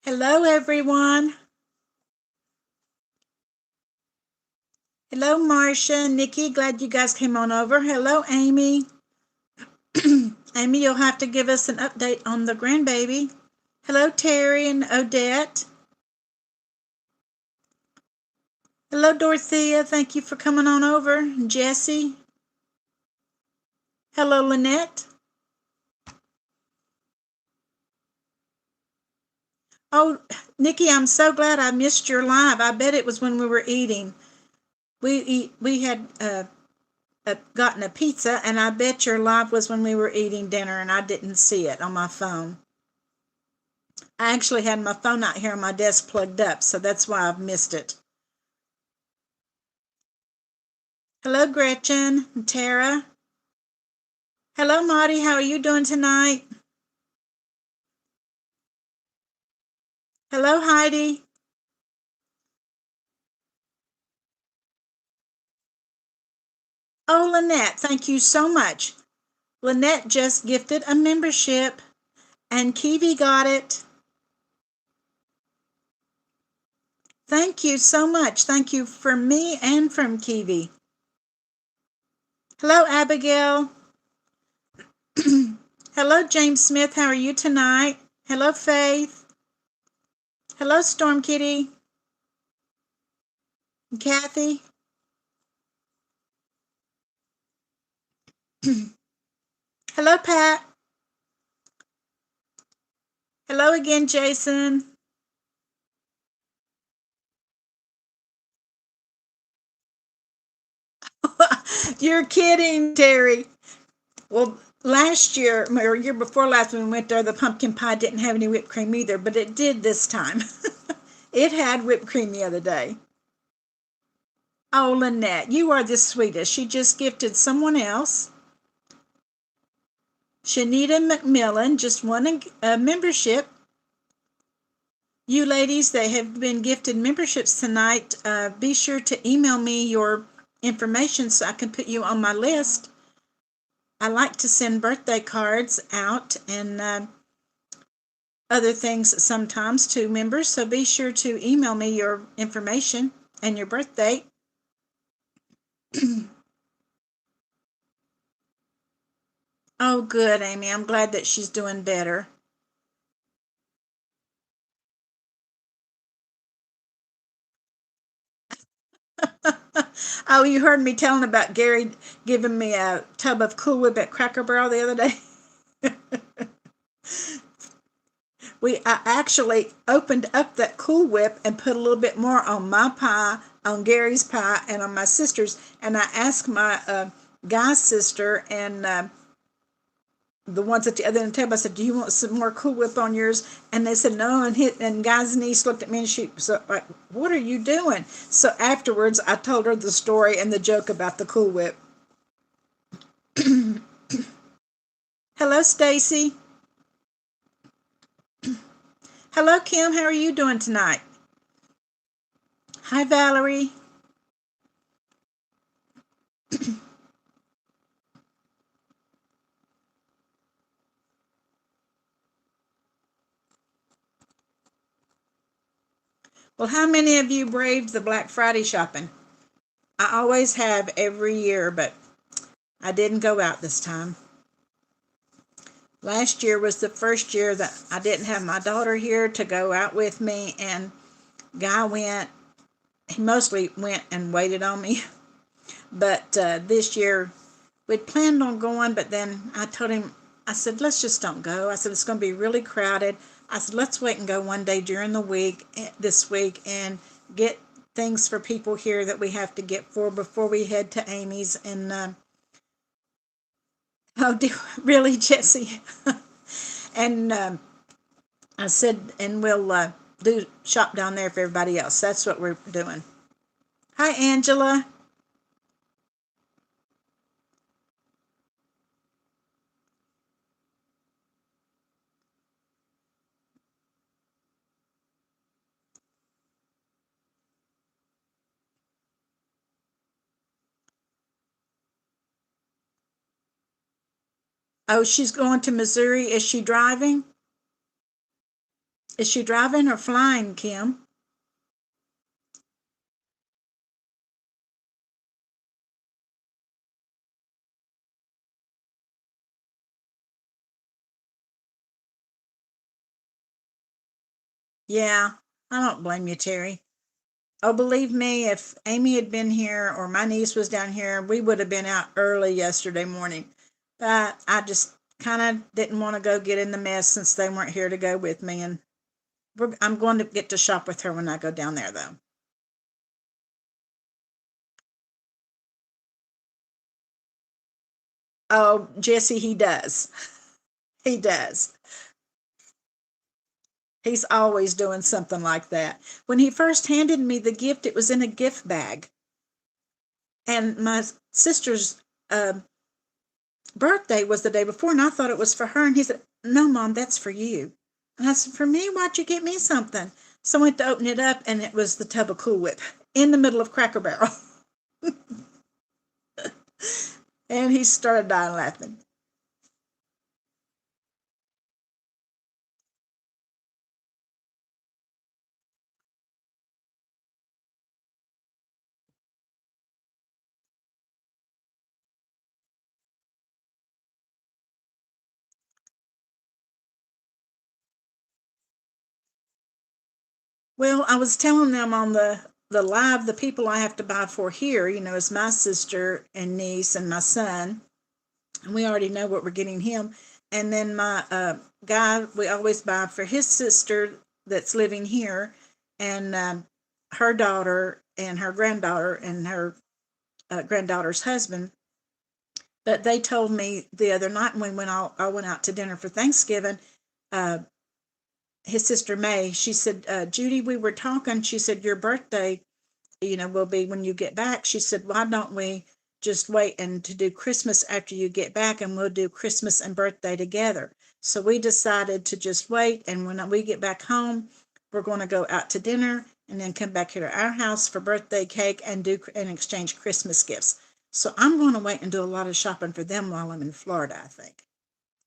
Hello, everyone. Hello, Marcia, Nikki. Glad you guys came on over. Hello, Amy. Amy, you'll have to give us an update on the grandbaby. Hello, Terry and Odette. Hello, Dorothea. Thank you for coming on over. Jessie. Hello, Lynette. Oh, Nikki, I'm so glad I missed your live. I bet it was when we were eating. We had gotten a pizza, and I bet your live was when we were eating dinner, and I didn't see it on my phone. I actually had my phone out here on my desk plugged up, so that's why I've missed it. Hello, Gretchen and Tara. Hello, Marty. How are you doing tonight? Hello, Heidi. Oh, Lynette, thank you so much. Lynette just gifted a membership, and Kiwi got it. Thank you so much. Thank you from me and from Kiwi. Hello, Abigail. Hello, James Smith. How are you tonight? Hello, Faith. Hello, Storm Kitty. Kathy. Hello, Pat. Hello again, Jason. You're kidding, Terry. Well, last year, or year before last, when we went there, the pumpkin pie didn't have any whipped cream either, but it did this time. It had whipped cream the other day. Oh, Lynette, you are the sweetest. She just gifted someone else. Shanita McMillan just won a membership. You ladies that have been gifted memberships tonight, be sure to email me your information so I can put you on my list. I like to send birthday cards out and other things sometimes to members, so be sure to email me your information and your birthday. Oh, good, Amy. I'm glad that she's doing better. Oh, you heard me telling about Gary giving me a tub of Cool Whip at Cracker Barrel the other day. I actually opened up that Cool Whip and put a little bit more on my pie, on Gary's pie, and on my sister's. And I asked my guy's sister and the ones at the other end of the table, I said, "Do you want some more Cool Whip on yours?" And they said no. And guy's niece looked at me and she was like, "What are you doing?" So afterwards, I told her the story and the joke about the Cool Whip. Hello, Stacy. Hello, Kim. How are you doing tonight? Hi, Valerie. Well, how many of you braved the Black Friday shopping? I always have every year, but I didn't go out this time. Last year was the first year that I didn't have my daughter here to go out with me, and Guy went. He mostly went and waited on me. But this year, we'd planned on going, but then I told him, I said, let's just don't go. I said, it's going to be really crowded. I said, let's wait and go one day during the week, this week, and get things for people here that we have to get for before we head to Amy's. And oh, really, Jesse? And I said, and we'll do shop down there for everybody else. That's what we're doing. Hi, Angela. Oh, she's going to Missouri. Is she driving? Is she driving or flying, Kim? Yeah, I don't blame you, Terry. Oh, believe me, if Amy had been here or my niece was down here, we would have been out early yesterday morning. But I just kind of didn't want to go get in the mess since they weren't here to go with me. And I'm going to get to shop with her when I go down there, though. Oh, Jesse, he does. He does. He's always doing something like that. When he first handed me the gift, it was in a gift bag. And my sister's birthday was the day before, and I thought it was for her. And he said, "No, Mom, that's for you." And I said, "For me? Why'd you get me something?" So I went to open it up, and it was the tub of Cool Whip in the middle of Cracker Barrel. And he started dying laughing. Well, I was telling them on the live, the people I have to buy for here, is my sister and niece and my son. And we already know what we're getting him. And then my guy, we always buy for his sister that's living here, and her daughter and her granddaughter and her granddaughter's husband. But they told me the other night when I went out to dinner for Thanksgiving, uh, his sister May, she said, Judy, we were talking. She said, your birthday, will be when you get back. She said, why don't we just wait and to do Christmas after you get back, and we'll do Christmas and birthday together. So we decided to just wait. And when we get back home, we're going to go out to dinner and then come back here to our house for birthday cake and do and exchange Christmas gifts. So I'm going to wait and do a lot of shopping for them while I'm in Florida, I think,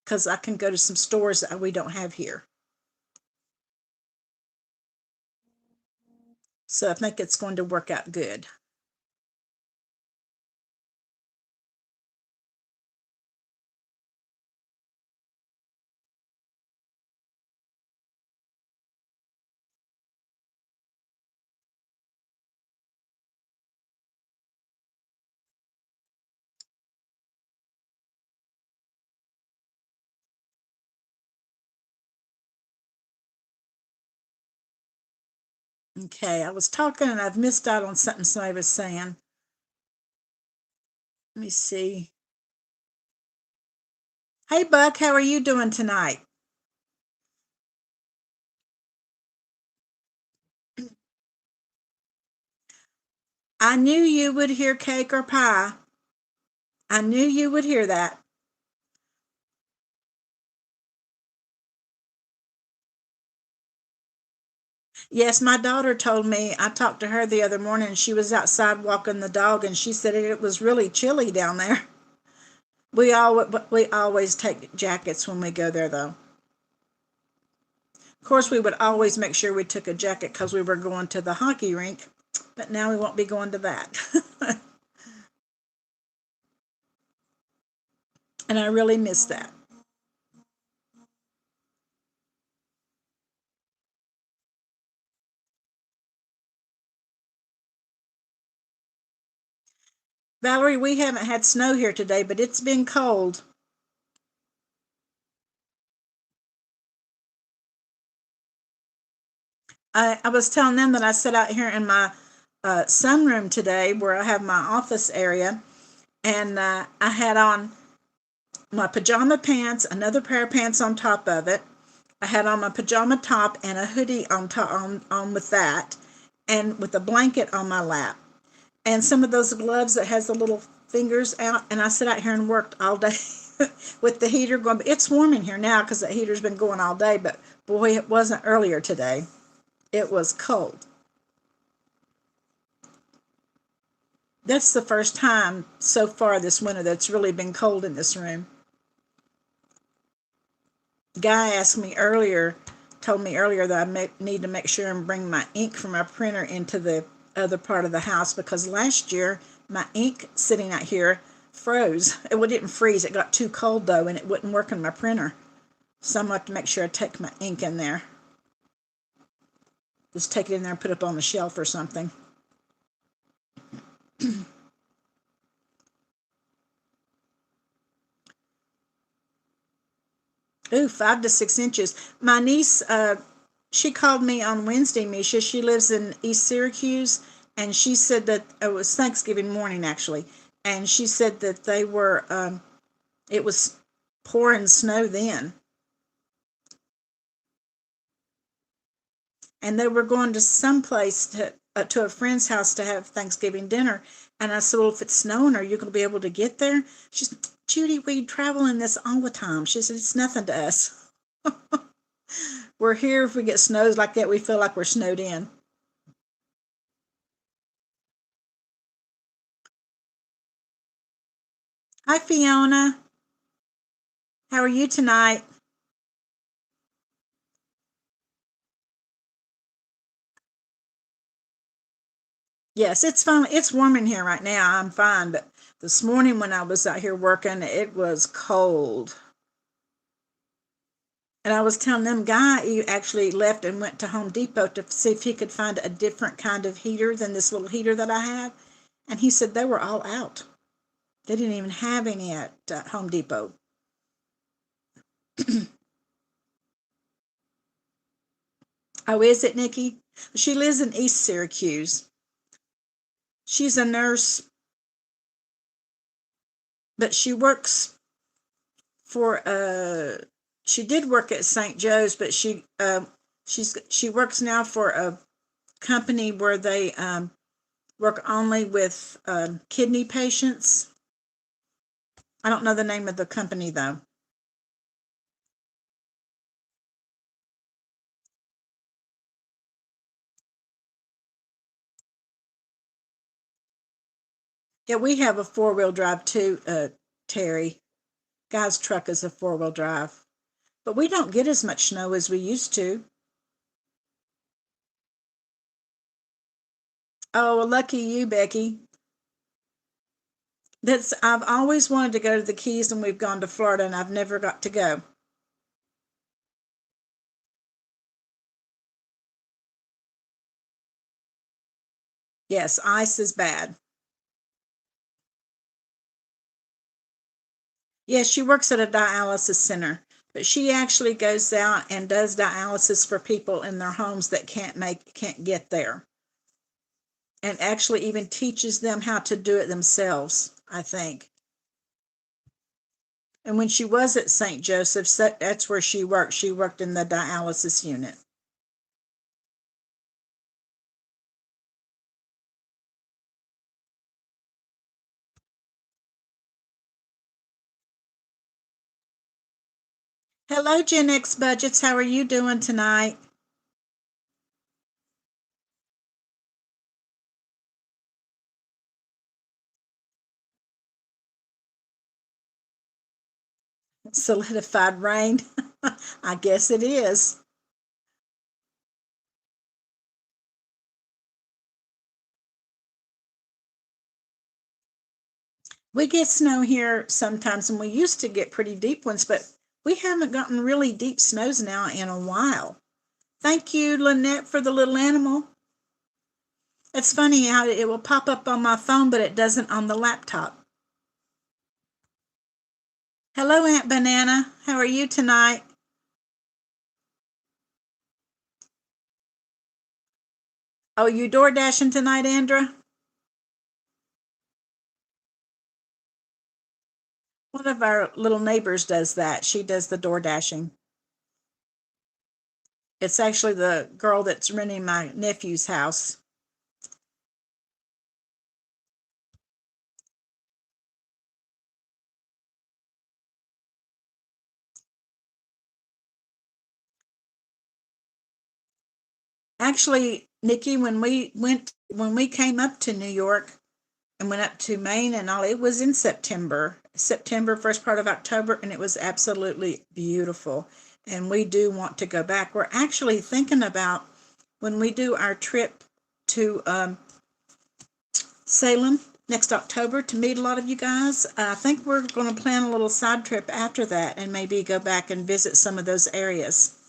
because I can go to some stores that we don't have here. So I think it's going to work out good. Okay, I was talking and I've missed out on something somebody was saying. Let me see. Hey, Buck, how are you doing tonight? I knew you would hear cake or pie. I knew you would hear that. Yes, my daughter told me. I talked to her the other morning. She was outside walking the dog, and she said it was really chilly down there. We always take jackets when we go there, though. Of course, we would always make sure we took a jacket because we were going to the hockey rink, but now we won't be going to that. And I really miss that. Valerie, we haven't had snow here today, but it's been cold. I was telling them that I sat out here in my sunroom today where I have my office area, and I had on my pajama pants, another pair of pants on top of it. I had on my pajama top and a hoodie on top on with that, and with a blanket on my lap, and some of those gloves that has the little fingers out. And I sat out here and worked all day with the heater going. It's warm in here now because the heater's been going all day. But boy, it wasn't earlier today. It was cold. That's the first time so far this winter that's really been cold in this room. Guy asked me earlier, told me earlier that need to make sure and bring my ink from my printer into the other part of the house because last year my ink sitting out here froze. It didn't freeze. It got too cold though, and it wouldn't work on my printer. So I'm going to have to make sure I take my ink in there. Just take it in there and put it up on the shelf or something. Ooh, 5 to 6 inches. My niece, she called me on Wednesday, Misha. She lives in East Syracuse, and she said that it was Thanksgiving morning, actually. And she said that it was pouring snow then. And they were going to some place to a friend's house to have Thanksgiving dinner. And I said, well, if it's snowing, are you going to be able to get there? She said, Judy, we travel in this all the time. She said, it's nothing to us. We're here. If we get snows like that, we feel like we're snowed in. Hi, Fiona. How are you tonight? Yes, it's fine. It's warm in here right now. I'm fine. But this morning when I was out here working, it was cold. And I was telling them, Guy, he actually left and went to Home Depot to see if he could find a different kind of heater than this little heater that I have. And he said they were all out. They didn't even have any at Home Depot. Oh, is it, Nikki? She lives in East Syracuse. She's a nurse, but she works for she did work at St. Joe's, but she works now for a company where they work only with kidney patients. I don't know the name of the company though. Yeah, we have a 4-wheel drive too, Terry. Guy's truck is a 4-wheel drive, but we don't get as much snow as we used to. Oh, well, lucky you, Becky. That's I've always wanted to go to the Keys, and we've gone to Florida, and I've never got to go. Yes, ice is bad. Yes, she works at a dialysis center, but she actually goes out and does dialysis for people in their homes that can't get there, and actually even teaches them how to do it themselves, I think. And when she was at St. Joseph's, that's where she worked. She worked in the dialysis unit. Hello, Gen X Budgets. How are you doing tonight? Solidified rain. I guess it is. We get snow here sometimes, and we used to get pretty deep ones, but we haven't gotten really deep snows now in a while. Thank you, Lynette, for the little animal. It's funny how it will pop up on my phone, but it doesn't on the laptop. Hello, Aunt Banana. How are you tonight? Oh, you door dashing tonight, Andra? One of our little neighbors does that. She does the door dashing. It's actually the girl that's renting my nephew's house. Actually, Nikki, when we came up to New York and went up to Maine and all, it was in September, first part of October, and it was absolutely beautiful. And we do want to go back. We're actually thinking about when we do our trip to Salem next October to meet a lot of you guys. I think we're going to plan a little side trip after that and maybe go back and visit some of those areas.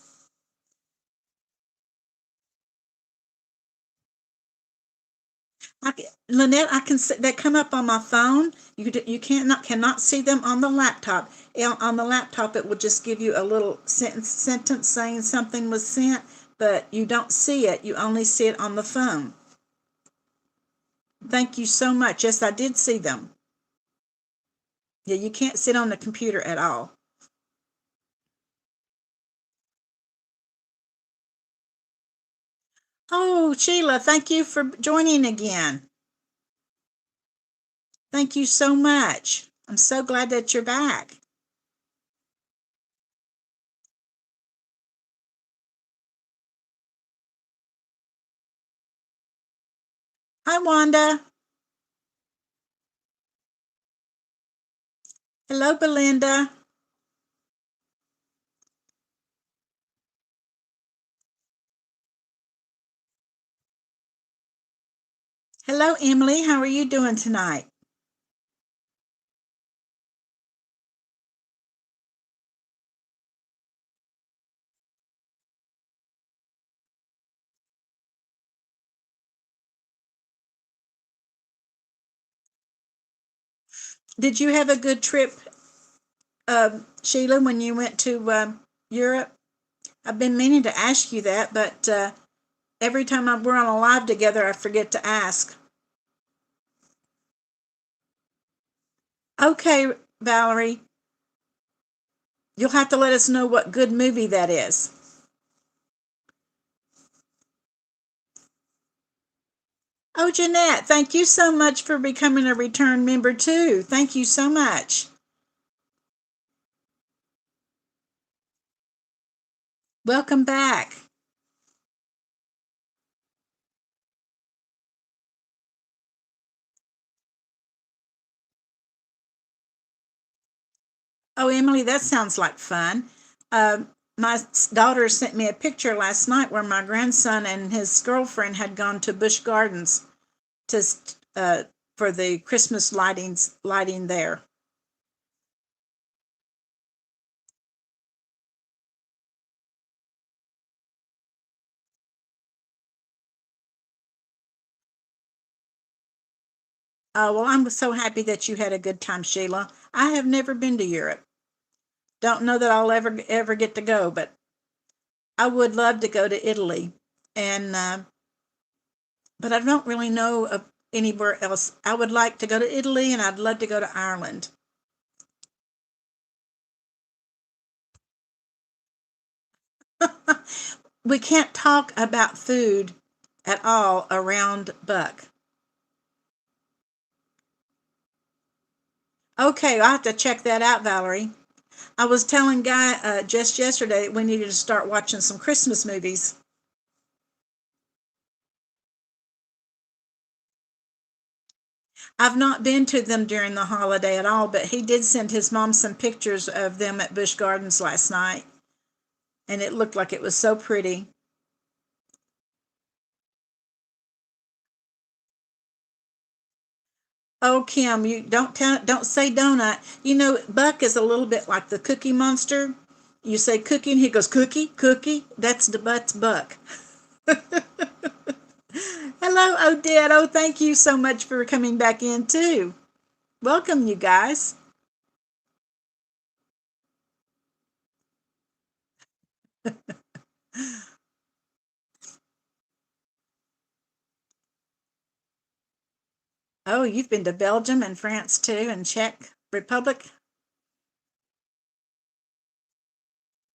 Lynette, I can see they come up on my phone. You cannot see them on the laptop. On the laptop, it will just give you a little sentence saying something was sent, but you don't see it. You only see it on the phone. Thank you so much. Yes, I did see them. Yeah, you can't sit on the computer at all. Oh, Sheila, thank you for joining again. Thank you so much. I'm so glad that you're back. Hi, Wanda. Hello, Belinda. Hello, Emily. How are you doing tonight? Did you have a good trip, Sheila, when you went to Europe? I've been meaning to ask you that, but every time we're on a live together, I forget to ask. Okay, Valerie, you'll have to let us know what good movie that is. Oh, Jeanette, thank you so much for becoming a return member too. Thank you so much. Welcome back. Oh, Emily, that sounds like fun. My daughter sent me a picture last night where my grandson and his girlfriend had gone to Busch Gardens to for the Christmas lighting there. Well, I'm so happy that you had a good time, Sheila. I have never been to Europe. Don't know that I'll ever get to go, but I would love to go to Italy, and but I don't really know of anywhere else. I would like to go to Italy, and I'd love to go to Ireland. We can't talk about food at all around Buck. Okay, I'll have to check that out, Valerie. I was telling Guy just yesterday that we needed to start watching some Christmas movies. I've not been to them during the holiday at all, but he did send his mom some pictures of them at Busch Gardens last night, and it looked like it was so pretty. Oh, Kim, you don't say donut. You know, Buck is a little bit like the Cookie Monster. You say cookie, and he goes cookie, cookie. That's Buck. Hello, Odette. Oh, thank you so much for coming back in too. Welcome, you guys. Oh, you've been to Belgium and France too, and Czech Republic?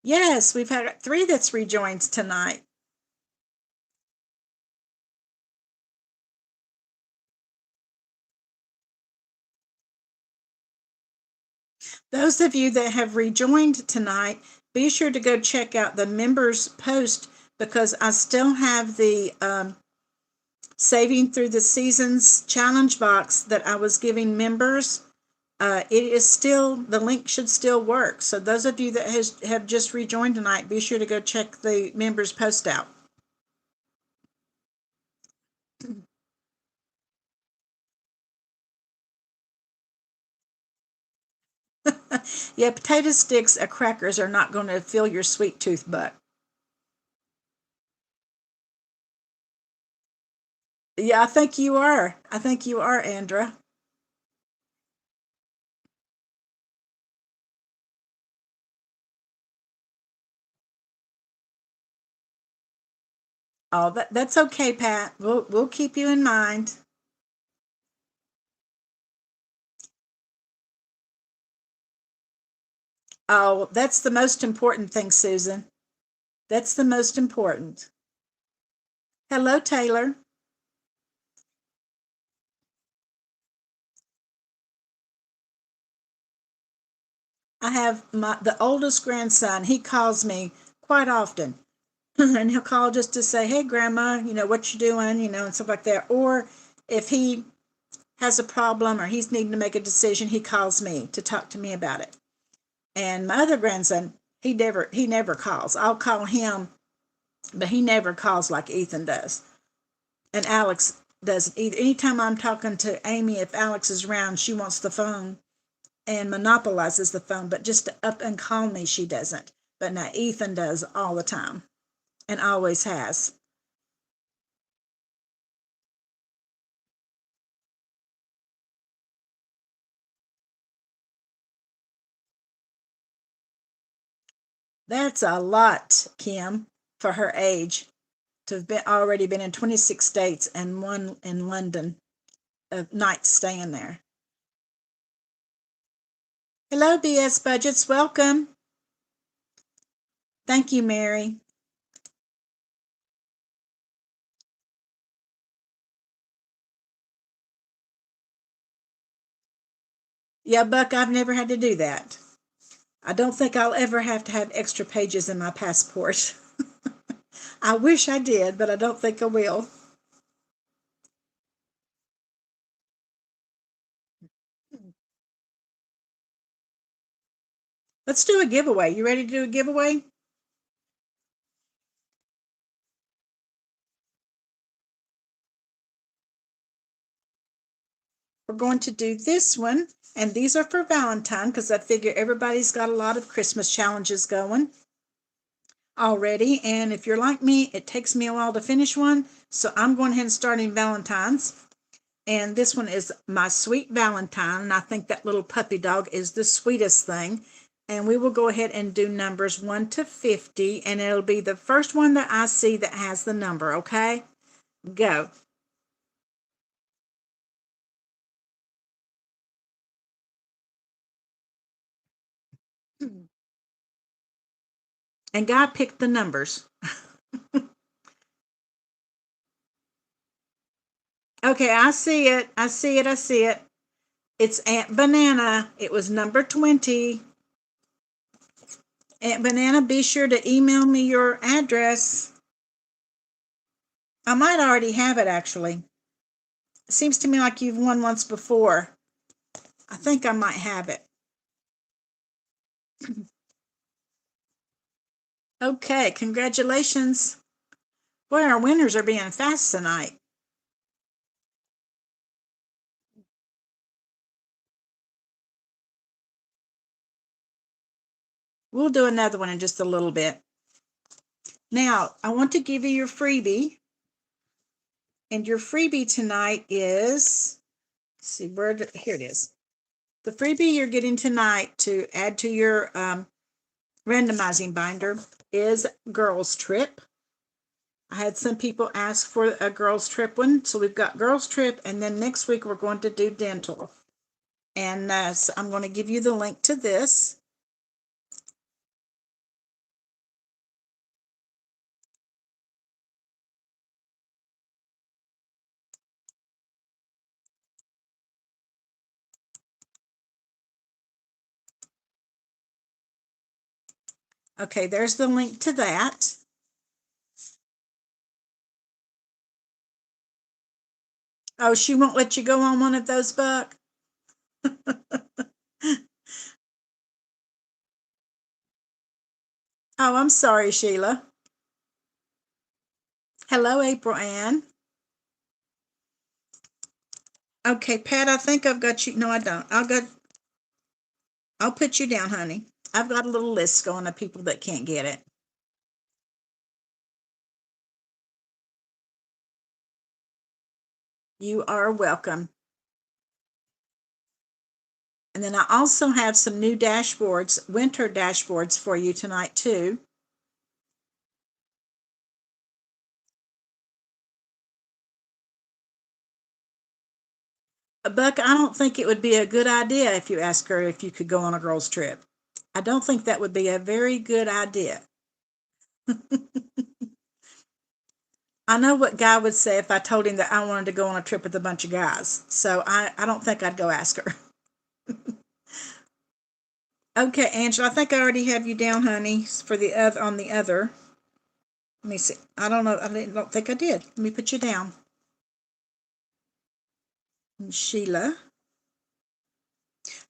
Yes, we've had three that's rejoined tonight. Those of you that have rejoined tonight, be sure to go check out the members post because I still have the Saving Through the Seasons challenge box that I was giving members. It is still, the link should still work. So those of you that have just rejoined tonight, be sure to go check the members post out. Yeah, potato sticks and crackers are not going to fill your sweet tooth butt. Yeah, I think you are. I think you are, Andra. Oh, that's okay, Pat. We'll keep you in mind. Oh, that's the most important thing, Susan. That's the most important. Hello, Taylor. I have the oldest grandson. He calls me quite often, and he'll call just to say, "Hey, Grandma, what you doing?" And stuff like that. Or if he has a problem or he's needing to make a decision, he calls me to talk to me about it. And my other grandson, he never calls. I'll call him, but he never calls like Ethan does. And Alex doesn't either. Anytime I'm talking to Amy, if Alex is around, she wants the phone and monopolizes the phone, but just to up and call me, she doesn't. But now Ethan does all the time and always has. That's a lot, Kim, for her age to have already been in 26 states and one in London of nights staying there. Hello, BS Budgets. Welcome. Thank you, Mary. Yeah, Buck, I've never had to do that. I don't think I'll ever have to have extra pages in my passport. I wish I did, but I don't think I will. Let's do a giveaway. You ready to do a giveaway? We're going to do this one, and these are for Valentine because I figure everybody's got a lot of Christmas challenges going already. And if you're like me, it takes me a while to finish one. So I'm going ahead and starting Valentine's. And this one is My Sweet Valentine. And I think that little puppy dog is the sweetest thing. And we will go ahead and do numbers 1 to 50. And it'll be the first one that I see that has the number, okay? Go. And God picked the numbers. Okay, I see it. I see it. I see it. It's Aunt Banana. It was number 20. Aunt Banana, be sure to email me your address. I might already have it actually. It seems to me like you've won once before. I think I might have it. Okay, congratulations. Boy, our winners are being fast tonight. We'll do another one in just a little bit. Now, I want to give you your freebie. And your freebie tonight is, see where, here it is. The freebie you're getting tonight to add to your randomizing binder is Girls Trip. I had some people ask for a girls trip one, so we've got girls trip, and then next week we're going to do dental. And so I'm going to give you the link to this. Okay, there's the link to that. Oh, she won't let you go on one of those, Buck? Oh, I'm sorry, Sheila. Hello, April Ann. Okay, Pat, I think I've got you. No, I don't. I'll put you down, honey. I've got a little list going of people that can't get it. You are welcome. And then I also have some new dashboards, winter dashboards for you tonight, too. Buck, I don't think it would be a good idea if you ask her if you could go on a girls' trip. I don't think that would be a very good idea. I know what Guy would say if I told him that I wanted to go on a trip with a bunch of guys. So I don't think I'd go ask her. Okay, Angela, I think I already have you down, honey, for the other on the other. Let me see. I don't know. Don't think I did. Let me put you down. And Sheila.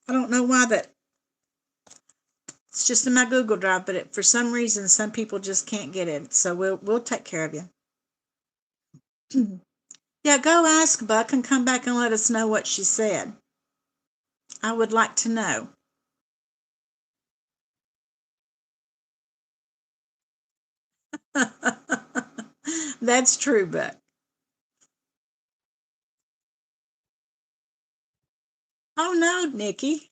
I don't know why that. It's just in my Google Drive, but for some reason, some people just can't get it. So we'll take care of you. Yeah, go ask Buck and come back and let us know what she said. I would like to know. That's true, Buck. Oh no, Nikki.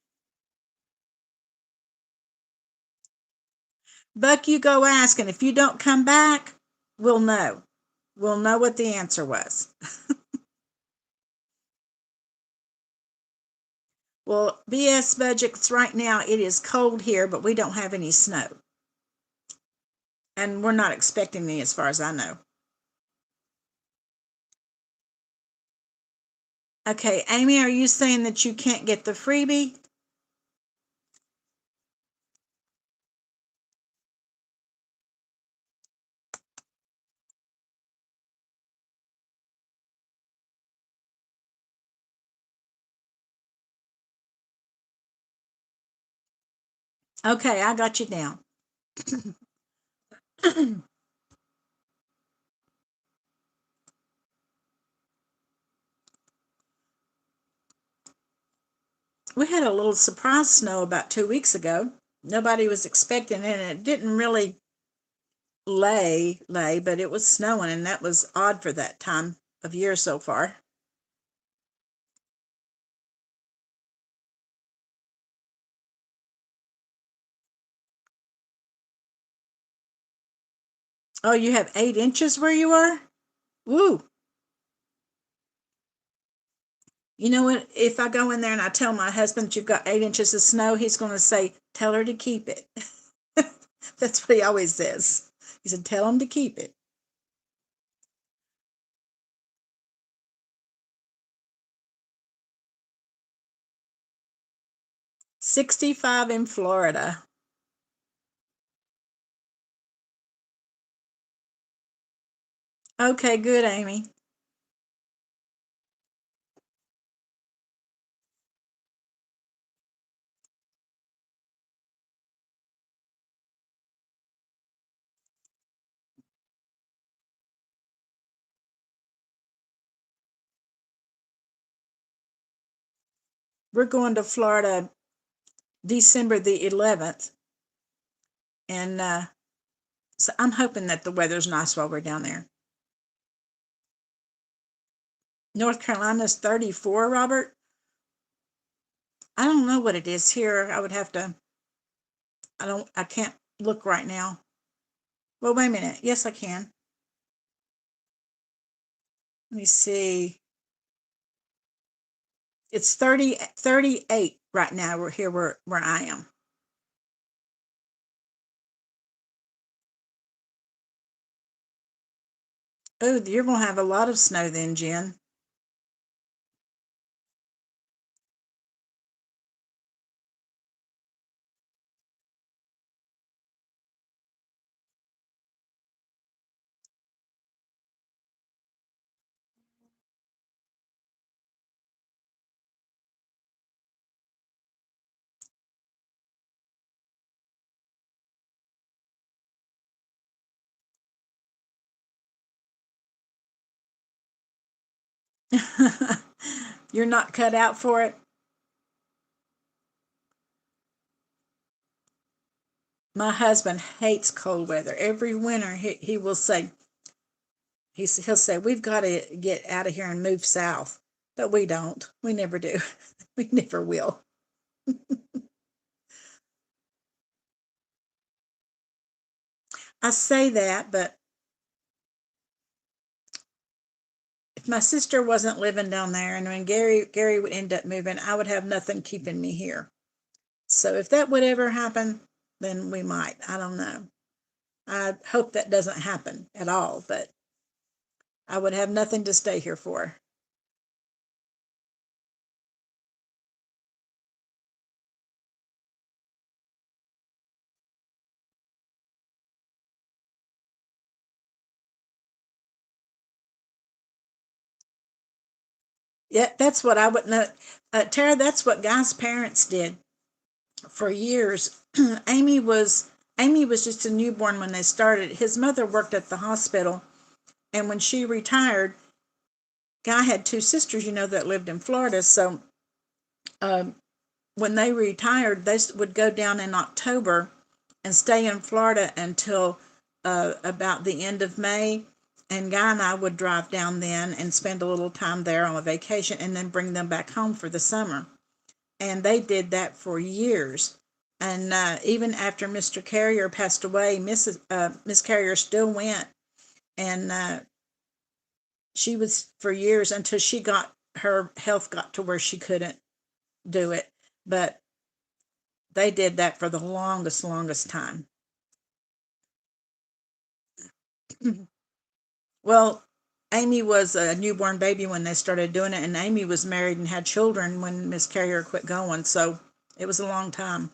Buck, you go ask, and if you don't come back, we'll know. We'll know what the answer was. Well, BS budgets right now, it is cold here, but we don't have any snow. And we're not expecting any as far as I know. Okay, Amy, are you saying that you can't get the freebie? Okay, I got you down. We had a little surprise snow about 2 weeks ago. Nobody was expecting it, and it didn't really lay, but it was snowing, and that was odd for that time of year so far. Oh, you have 8 inches where you are? Woo. You know what? If I go in there and I tell my husband that you've got 8 inches of snow, he's going to say, tell her to keep it. That's what he always says. He said, tell him to keep it. 65 in Florida. Okay, good, Amy. We're going to Florida December the 11th. And so I'm hoping that the weather's nice while we're down there. North Carolina's 34, Robert. I don't know what it is here. I would have to, I can't look right now. Well, wait a minute. Yes, I can. Let me see. It's 38 right now. We're here where I am. Oh, you're going to have a lot of snow then, Jen. You're not cut out for it. My husband hates cold weather. Every winter, he will say, he'll say, we've got to get out of here and move south. But we don't. We never do. We never will. I say that, but if my sister wasn't living down there and when Gary would end up moving, I would have nothing keeping me here. So if that would ever happen, then we might. I don't know. I hope that doesn't happen at all, but I would have nothing to stay here for. Yeah, that's what I would know. Tara, that's what Guy's parents did for years. Amy was just a newborn when they started. His mother worked at the hospital, and when she retired, Guy had two sisters, that lived in Florida. So um, when they retired, they would go down in October and stay in Florida until about the end of May. And Guy and I would drive down then and spend a little time there on a vacation and then bring them back home for the summer. And they did that for years. And even after Mr. Carrier passed away, Miss Carrier still went, and she was for years until her health got to where she couldn't do it. But they did that for the longest time. Well, Amy was a newborn baby when they started doing it, and Amy was married and had children when Miss Carrier quit going. So it was a long time.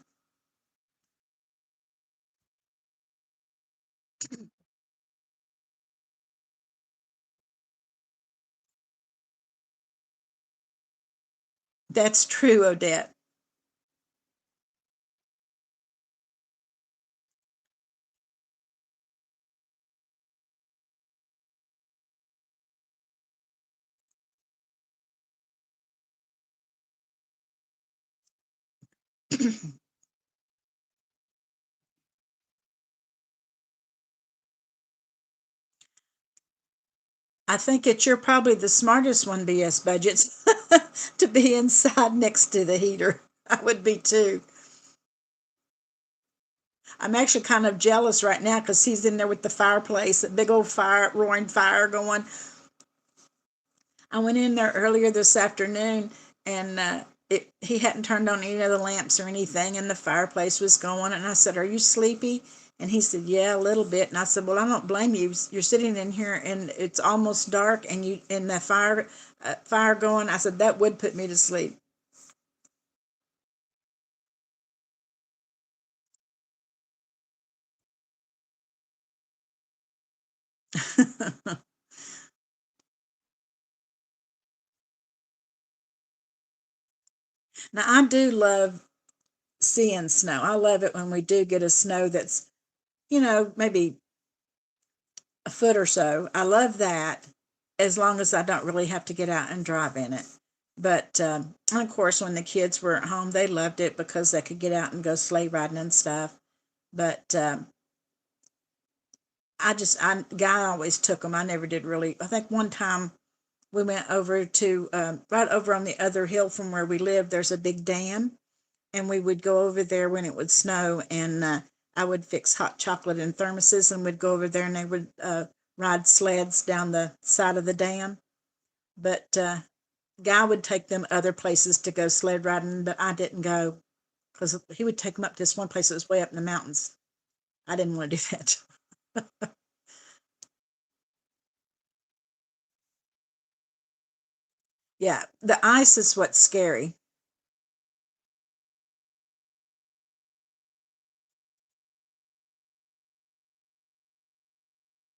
That's true, Odette. I think that you're probably the smartest one, BS Budgets, to be inside next to the heater. I would be too. I'm actually kind of jealous right now because he's in there with the fireplace, a big old fire, roaring fire going. I went in there earlier this afternoon, and he hadn't turned on any of the lamps or anything, and the fireplace was going. And I said, "Are you sleepy?" And he said, "Yeah, a little bit." And I said, "Well, I don't blame you. You're sitting in here, and it's almost dark, and the fire going." I said, "That would put me to sleep." Now, I do love seeing snow. I love it when we do get a snow that's, maybe a foot or so. I love that as long as I don't really have to get out and drive in it. But of course, when the kids were at home, they loved it because they could get out and go sleigh riding and stuff. But Guy always took them. I never did really. I think one time we went over to right over on the other hill from where we live. There's a big dam, and we would go over there when it would snow, and I would fix hot chocolate in thermoses, and we'd go over there, and they would ride sleds down the side of the dam. But Guy would take them other places to go sled riding, but I didn't go because he would take them up to this one place that was way up in the mountains. I didn't want to do that. Yeah, the ice is what's scary.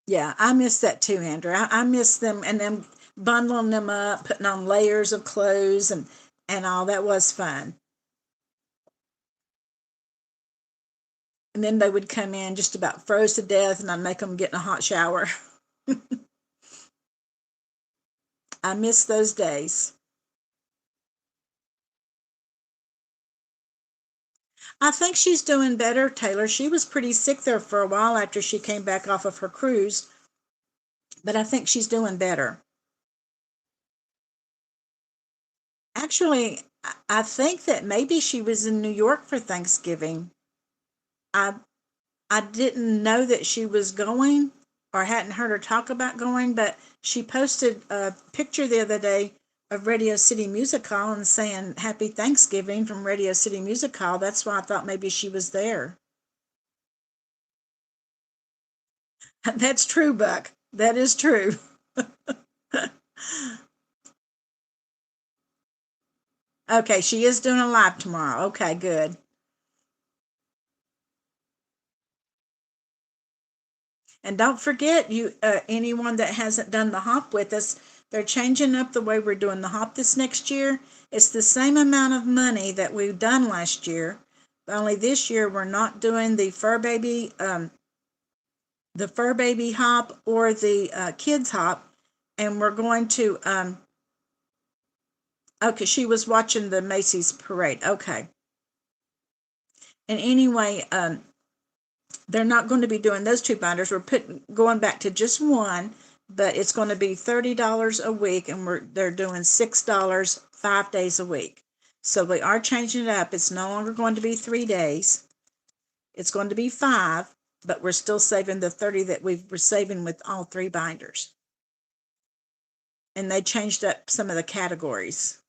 Yeah, I miss that too, Andrew. I miss them and them bundling them up, putting on layers of clothes and all. That was fun. And then they would come in just about froze to death, and I'd make them get in a hot shower. I miss those days. I think she's doing better, Taylor. She was pretty sick there for a while after she came back off of her cruise, but I think she's doing better. Actually, I think that maybe she was in New York for Thanksgiving. I I didn't know that she was going or hadn't heard her talk about going, but she posted a picture the other day of Radio City Music Hall and saying Happy Thanksgiving from Radio City Music Hall. That's why I thought maybe she was there. That's true, Buck. That is true. Okay, she is doing a live tomorrow. Okay, good. And don't forget, you anyone that hasn't done the hop with us, they're changing up the way we're doing the hop this next year. It's the same amount of money that we've done last year, only this year we're not doing the fur baby hop or the kids hop, and we're going to. Okay, she was watching the Macy's parade. Okay, and anyway, they're not going to be doing those two binders. We're going back to just one, but it's going to be $30 a week, and they're doing $6 5 days a week. So we are changing it up. It's no longer going to be 3 days. It's going to be five, but we're still saving the 30 that we were saving with all three binders. And they changed up some of the categories.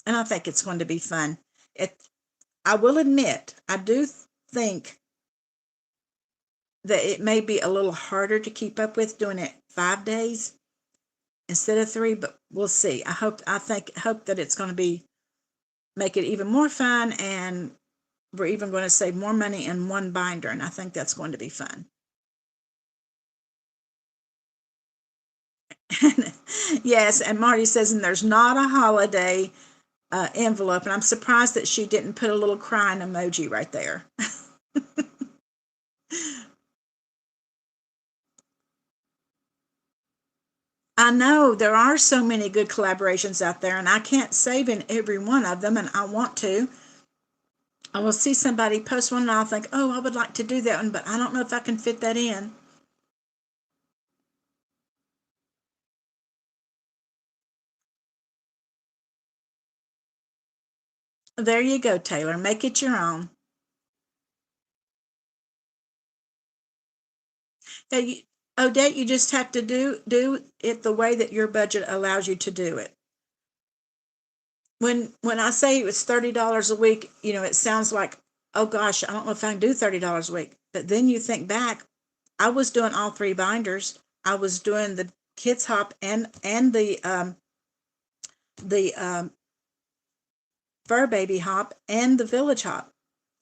And I think it's going to be fun. I will admit, I do think that it may be a little harder to keep up with doing it 5 days instead of three, but we'll see. I hope that it's going to be make it even more fun, and we're even going to save more money in one binder, and I think that's going to be fun. Yes, and Marty says, and there's not a holiday envelope, and I'm surprised that she didn't put a little crying emoji right there. I know there are so many good collaborations out there, and I can't save in every one of them, and I want to. I will see somebody post one, and I'll think, oh, I would like to do that one, but I don't know if I can fit that in. There you go, Taylor. Make it your own. Yeah, Odette, you just have to do it the way that your budget allows you to do it. When I say it's $30 a week, it sounds like, oh gosh, I don't know if I can do $30 a week. But then you think back, I was doing all three binders. I was doing the kids hop and the fur baby hop and the village hop.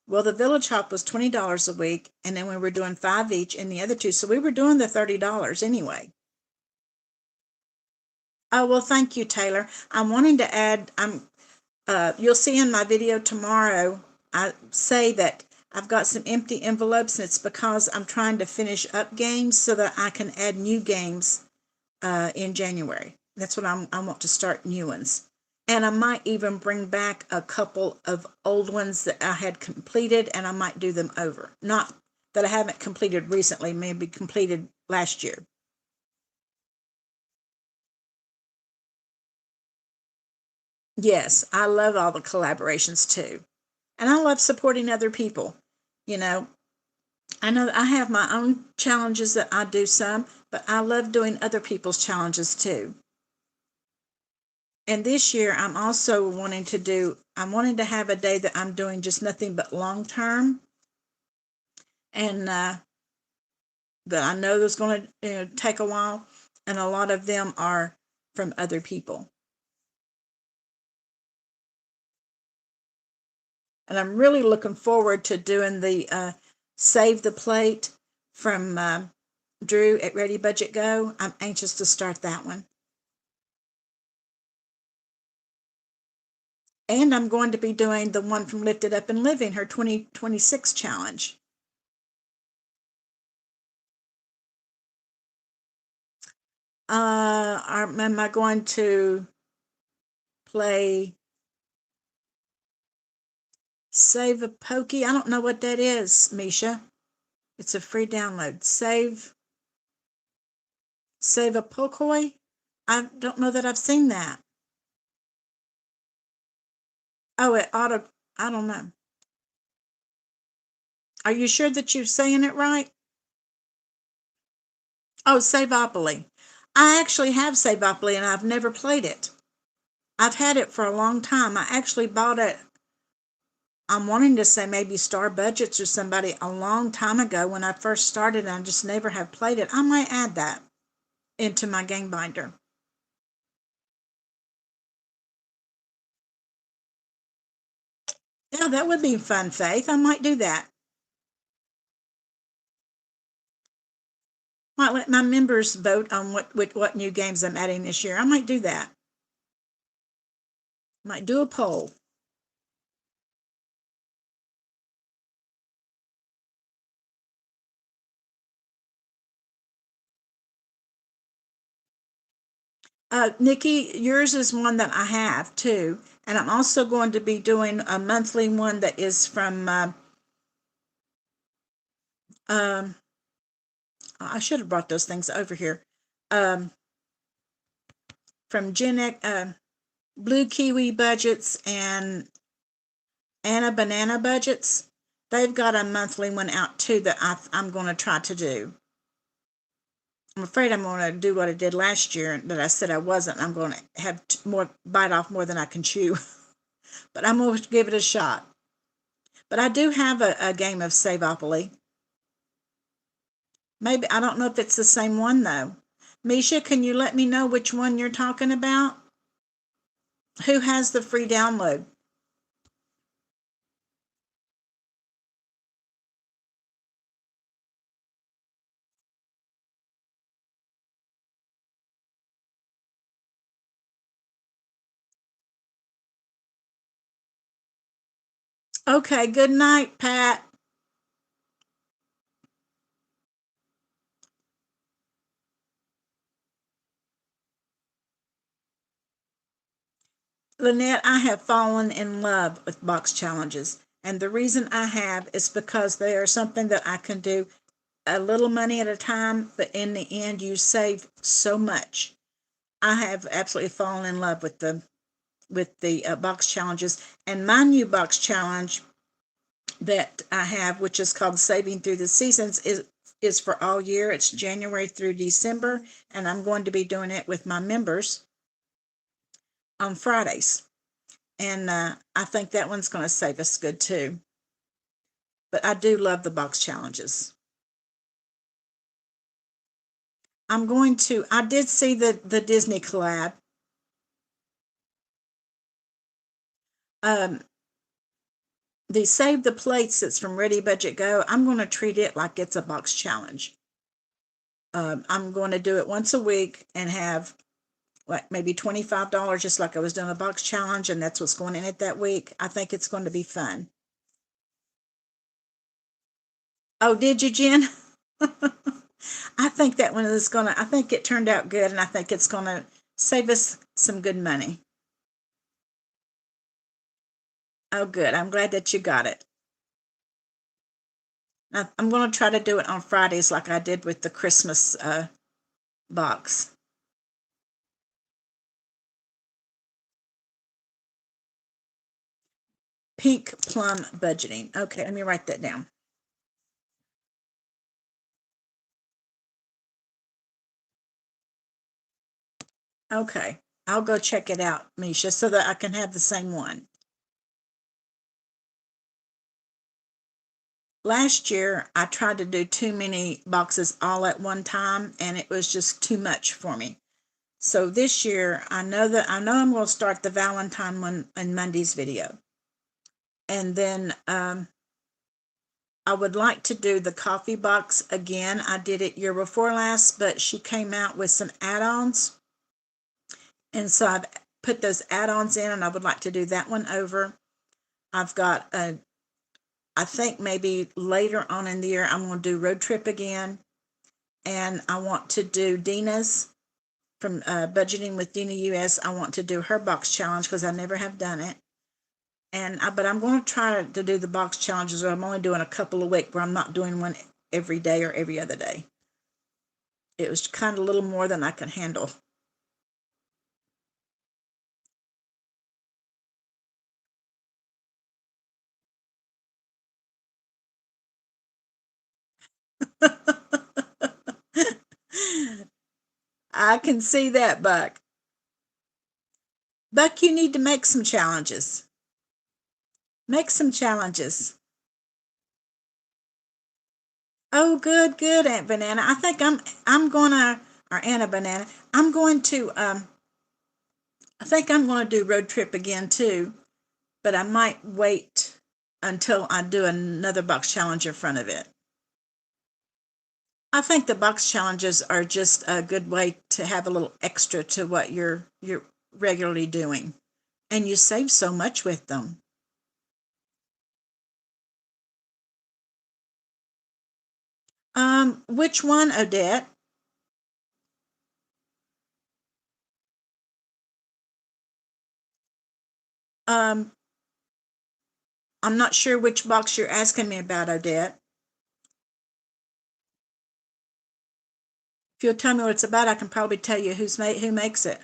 Well, the village hop was $20 a week, and then we were doing five each in the other two, so we were doing the $30 anyway. Oh well, thank you, Taylor. I'm wanting to add. You'll see in my video tomorrow. I say that I've got some empty envelopes, and it's because I'm trying to finish up games so that I can add new games in January. That's what I want to start new ones. And I might even bring back a couple of old ones that I had completed, and I might do them over. Not that I haven't completed recently, maybe completed last year. Yes, I love all the collaborations too. And I love supporting other people. You know, I know I have my own challenges that I do some, but I love doing other people's challenges too. And this year, I'm wanting to have a day that I'm doing just nothing but long term. And but I know there's going to take a while, and a lot of them are from other people. And I'm really looking forward to doing the Save the Plate from Drew at Ready Budget Go. I'm anxious to start that one. And I'm going to be doing the one from Lifted Up and Living, her 2026 challenge. Am I going to play Save a Pokey? I don't know what that is, Misha. It's a free download. Save a Pokoi? I don't know that I've seen that. Oh, it ought to, I don't know. Are you sure that you're saying it right? Oh, Saveopoly. I actually have Saveopoly and I've never played it. I've had it for a long time. I actually bought it, I'm wanting to say maybe Star Budgets or somebody a long time ago when I first started, and I just never have played it. I might add that into my game binder. Yeah, that would be fun, Faith. I might do that. Might let my members vote on what new games I'm adding this year. I might do that. Might do a poll. Nikki, yours is one that I have too, and I'm also going to be doing a monthly one that is from. Um, I should have brought those things over here. Um, from Blue Kiwi Budgets and Anna Banana Budgets. They've got a monthly one out too that I'm going to try to do. I'm afraid I'm going to do what I did last year that I said I wasn't. I'm going to have more bite off more than I can chew, but I'm going to give it a shot. But I do have a game of Saveopoly. Maybe I don't know if it's the same one though. Misha, can you let me know which one you're talking about? Who has the free download? Okay, good night, Pat. Lynette, I have fallen in love with box challenges. And the reason I have is because they are something that I can do a little money at a time, but in the end, you save so much. I have absolutely fallen in love with the box challenges. And my new box challenge that I have, which is called Saving Through the Seasons, is for all year. It's January through December, and I'm going to be doing it with my members on Fridays. And I think that one's going to save us good too. But I do love the box challenges. I did see the Disney collab. Um, the Save the Plates that's from Ready Budget Go, I'm going to treat it like it's a box challenge. I'm going to do it once a week and have like maybe $25, just like I was doing a box challenge, and that's what's going in it that week. I think it's going to be fun. Oh, did you, Jen? I think that one is going to, I think it turned out good, and I think it's going to save us some good money. Oh, good. I'm glad that you got it. I'm going to try to do it on Fridays like I did with the Christmas box. Pink plum budgeting. Okay, let me write that down. Okay. I'll go check it out, Misha, so that I can have the same one. Last year, I tried to do too many boxes all at one time, and it was just too much for me. So this year, I know I'm going to start the Valentine one in Monday's video, and then I would like to do the coffee box again. I did it year before last, but she came out with some add-ons, and so I've put those add-ons in, and I would like to do that one over. I've got a I think maybe later on in the year, I'm going to do Road Trip again. And I want to do Dina's from Budgeting with Dina US. I want to do her box challenge because I never have done it. But I'm going to try to do the box challenges where I'm only doing a couple a week, where I'm not doing one every day or every other day. It was kind of a little more than I can handle. I can see that, Buck. Buck, you need to make some challenges. Make some challenges. Oh, good, good, Aunt Banana. I think I'm gonna or Anna Banana. I'm going to I think I'm gonna do Road Trip again too, but I might wait until I do another box challenge in front of it. I think the box challenges are just a good way to have a little extra to what you're regularly doing. And you save so much with them. Which one, Odette? Um, I'm not sure which box you're asking me about, Odette. If you'll tell me what it's about, I can probably tell you who makes it.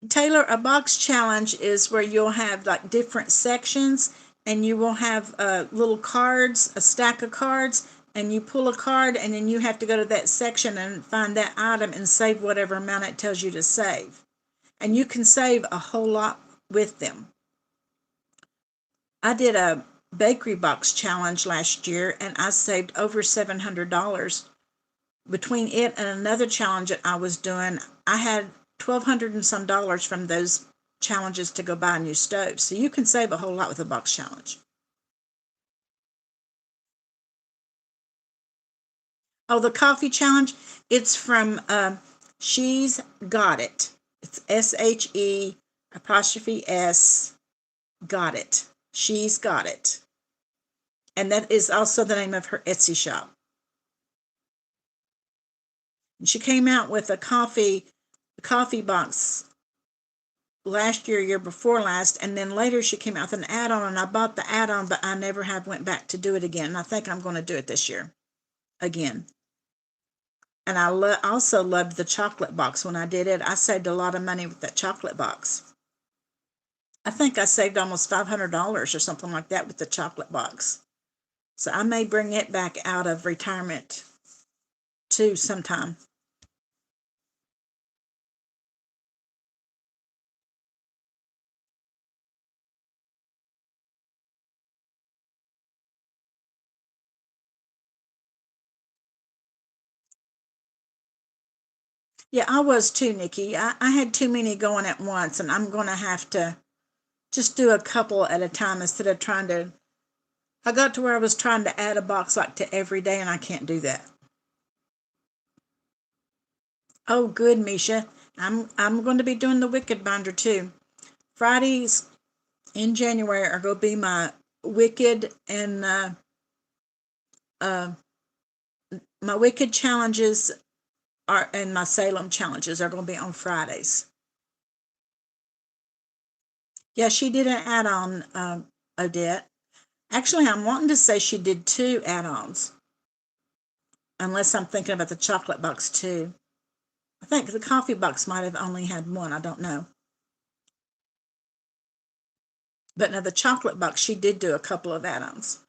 Taylor, a box challenge is where you'll have like different sections, and you will have little cards, a stack of cards, and you pull a card, and then you have to go to that section and find that item and save whatever amount it tells you to save. And you can save a whole lot with them. I did a bakery box challenge last year, and I saved over $700 between it and another challenge that I was doing. I had 1,200 and some dollars from those challenges to go buy a new stove. So you can save a whole lot with a box challenge. Oh, the coffee challenge, it's from She's Got It. It's SHE apostrophe S Got It. She's Got It. And that is also the name of her Etsy shop. And she came out with a coffee box last year before last, and then later she came out with an add-on, and I bought the add-on, but I never have went back to do it again. And I think I'm going to do it this year again. And I also loved the chocolate box when I did it. I saved a lot of money with that chocolate box. I think I saved almost $500 or something like that with the chocolate box. So I may bring it back out of retirement too sometime. Yeah, I was too, Nikki. I had too many going at once, and I'm going to have to just do a couple at a time instead of trying to. I got to where I was trying to add a box like to every day, and I can't do that. Oh, good, Misha. I'm going to be doing the Wicked Binder too. Fridays in January are going to be my Wicked and uh, my Wicked challenges are and my Salem challenges are going to be on Fridays. Yeah, she did an add-on, Odette. Actually, I'm wanting to say she did two add-ons, unless I'm thinking about the chocolate box too. I think the coffee box might have only had one. I don't know. But now the chocolate box, she did do a couple of add-ons.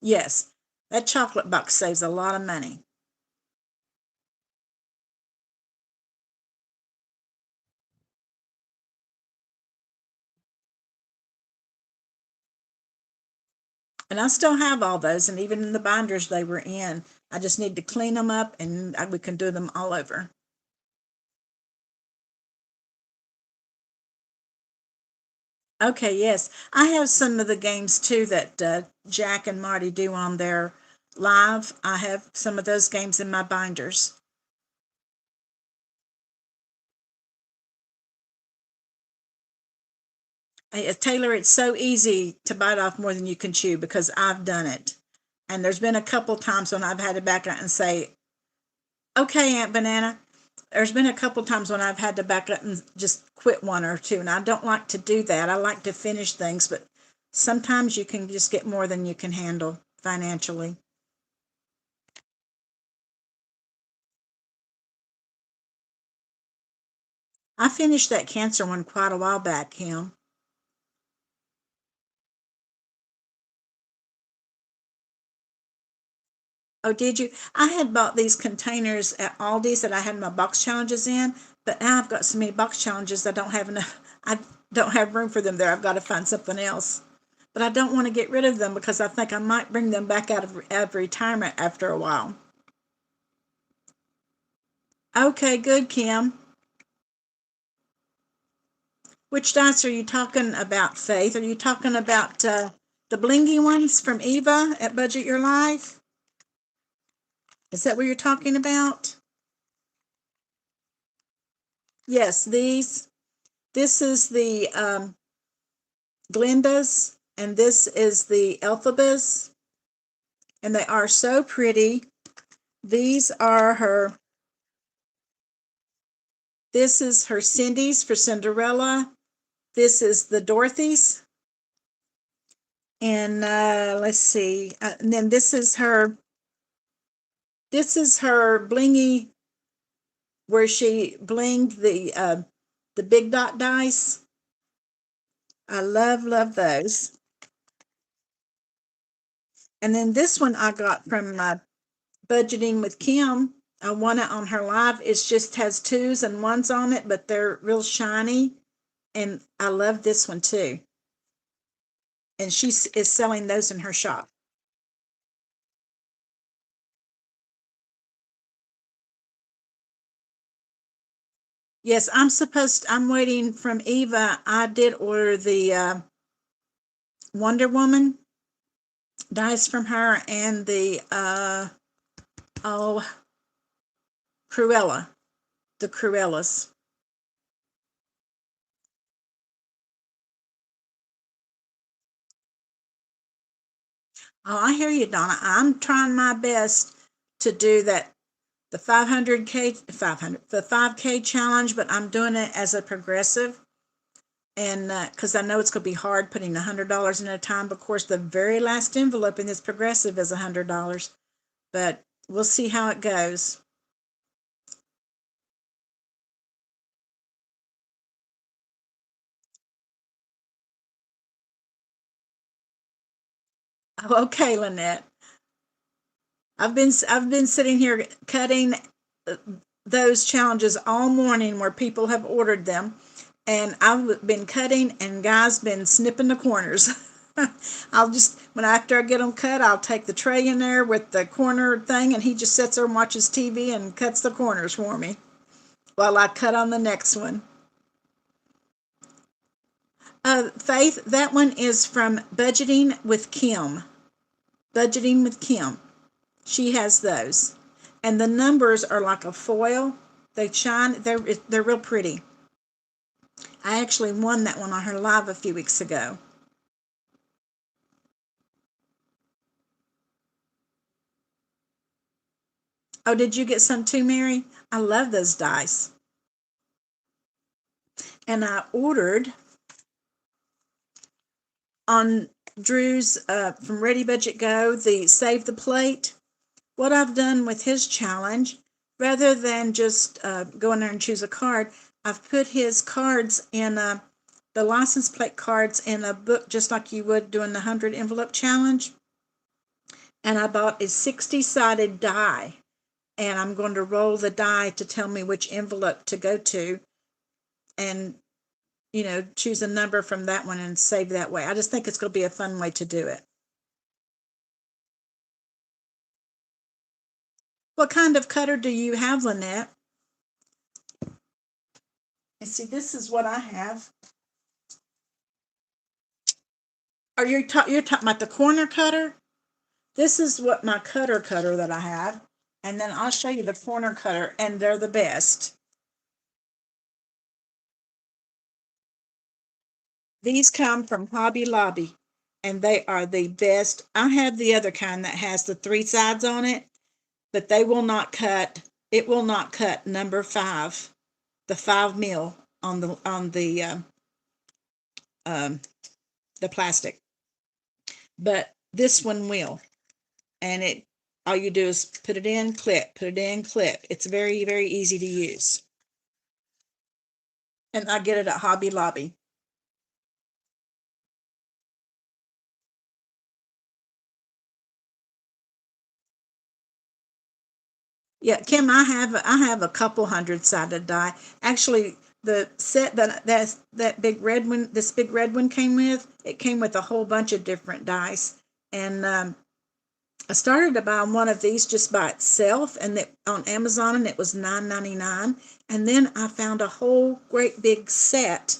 Yes, that chocolate box saves a lot of money. And I still have all those, and even in the binders they were in. I just need to clean them up, and we can do them all over. Okay, yes. I have some of the games too that Jack and Marty do on their live. I have some of those games in my binders. Taylor, it's so easy to bite off more than you can chew because I've done it. And there's been a couple times when I've had to back up and say, okay, Aunt Banana. There's been a couple times when I've had to back up and just quit one or two. And I don't like to do that. I like to finish things, but sometimes you can just get more than you can handle financially. I finished that cancer one quite a while back, Kim. Oh, did you? I had bought these containers at Aldi's that I had my box challenges in, but now I've got so many box challenges I don't have enough. I don't have room for them there. I've got to find something else. But I don't want to get rid of them because I think I might bring them back out of retirement after a while. Okay, good, Kim. Which dice are you talking about, Faith? Are you talking about the blingy ones from Eva at Budget Your Life? Is that what you're talking about? Yes, these. This is the Glenda's, and this is the Elphabas, and they are so pretty. These are her, this is her Cindy's for Cinderella. This is the Dorothy's, and let's see, and then this is her blingy where she blinged the big dot dice. I love those. And then this one I got from Budgeting with Kim. I won it on her live. It just has twos and ones on it, but they're real shiny. And I love this one too. And she is selling those in her shop. Yes, I'm waiting from Eva. I did order the Wonder Woman dice from her and the, oh, Cruella, the Cruellas. Oh, I hear you, Donna. I'm trying my best to do that, the 500K, 500, the 5K challenge, but I'm doing it as a progressive. And because I know it's going to be hard putting $100 in at a time. Of course, the very last envelope in this progressive is $100, but we'll see how it goes. Oh, okay, Lynette. I've been sitting here cutting uh, those challenges all morning where people have ordered them, and I've been cutting, and guys been snipping the corners. I'll just when after I get them cut, I'll take the tray in there with the corner thing, and he just sits there and watches TV and cuts the corners for me while I cut on the next one. Faith, that one is from Budgeting with Kim. Budgeting with Kim. She has those, and the numbers are like a foil. They shine. They're real pretty. I actually won that one on her live a few weeks ago. Oh, did you get some too, Mary? I love those dice. And I ordered on Drew's from Ready Budget Go the Save the Plate. What I've done with his challenge, rather than just go in there and choose a card, I've put his cards in the license plate cards in a book just like you would doing the 100 envelope challenge. and I bought a 60-sided die, and I'm going to roll the die to tell me which envelope to go to, and choose a number from that one and save that way. I just think it's going to be a fun way to do it. What kind of cutter do you have, Lynette? And see, this is what I have. Are you're talking about the corner cutter? This is what my cutter that I have. And then I'll show you the corner cutter, and they're the best. These come from Hobby Lobby, and they are the best. I have the other kind that has the three sides on it, but they will not cut. It will not cut number 5, the 5 mil um, the plastic. But this one will, and it all you do is put it in, clip, put it in, clip. It's very, very easy to use. And I get it at Hobby Lobby. Yeah, Kim, I have a couple hundred sided die. Actually, the set that big red one, this big red one came with, it came with a whole bunch of different dice. And I started to buy one of these just by itself, and on Amazon, and it was $9.99. And then I found a whole great big set.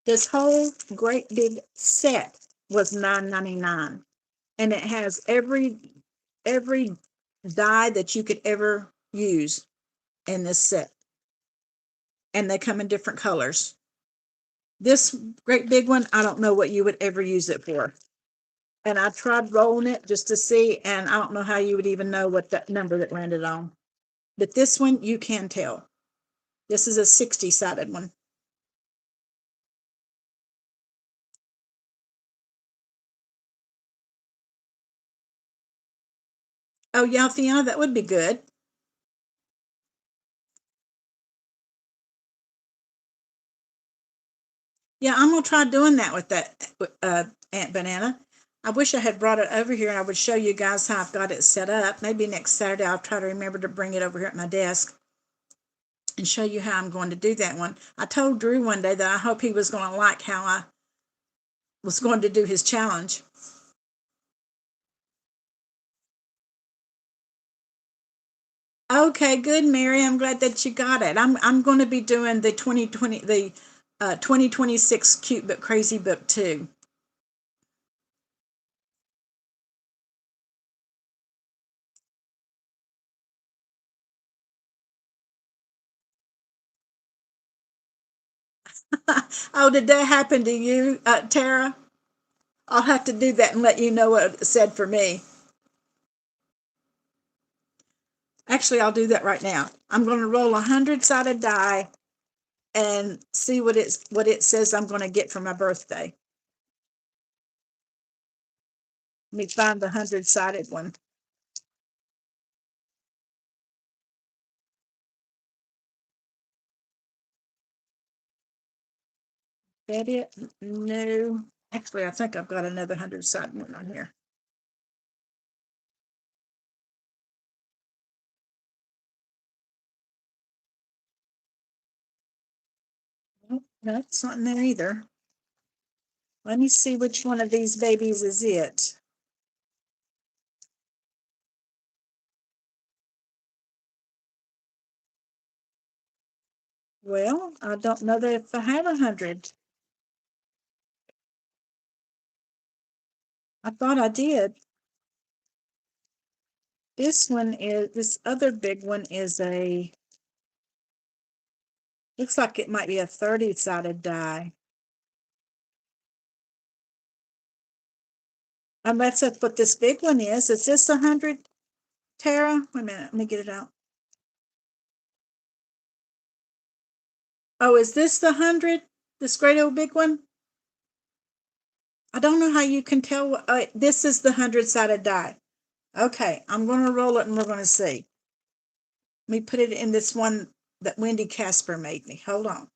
This whole great big set was $9.99, and it has every die that you could ever use in this set, and they come in different colors. This great big one, I don't know what you would ever use it for. And I tried rolling it just to see, and I don't know how you would even know what that number that landed on. But this one, you can tell. This is a 60-sided one. Oh, yeah, Fiona, that would be good. Yeah, I'm gonna try doing that with that Aunt Banana. I wish I had brought it over here and I would show you guys how I've got it set up. Maybe next Saturday I'll try to remember to bring it over here at my desk and show you how I'm going to do that one. I told Drew one day that I hope he was going to like how I was going to do his challenge. Okay, good, Mary. I'm glad that you got it. I'm going to be doing the 2026 Cute but Crazy book too. Oh, did that happen to you, Tara? I'll have to do that and let you know what it said for me. Actually, I'll do that right now. I'm going to roll a 100-sided die and see what it says I'm going to get for my birthday. Let me find the 100-sided one. That it? No. Actually, I think I've got another 100-sided one on here. Nope, that's not in there either. Let me see which one of these babies is it. Well, I don't know that if I have 100. I thought I did. This other big one is looks like it might be a 30-sided die. Unless that's what this big one is. Is this 100, Tara? Wait a minute, let me get it out. Oh, is this the 100? This great old big one? I don't know how you can tell. This is the 100-sided die. Okay, I'm going to roll it and we're going to see. Let me put it in this one that Wendy Casper made me. Hold on.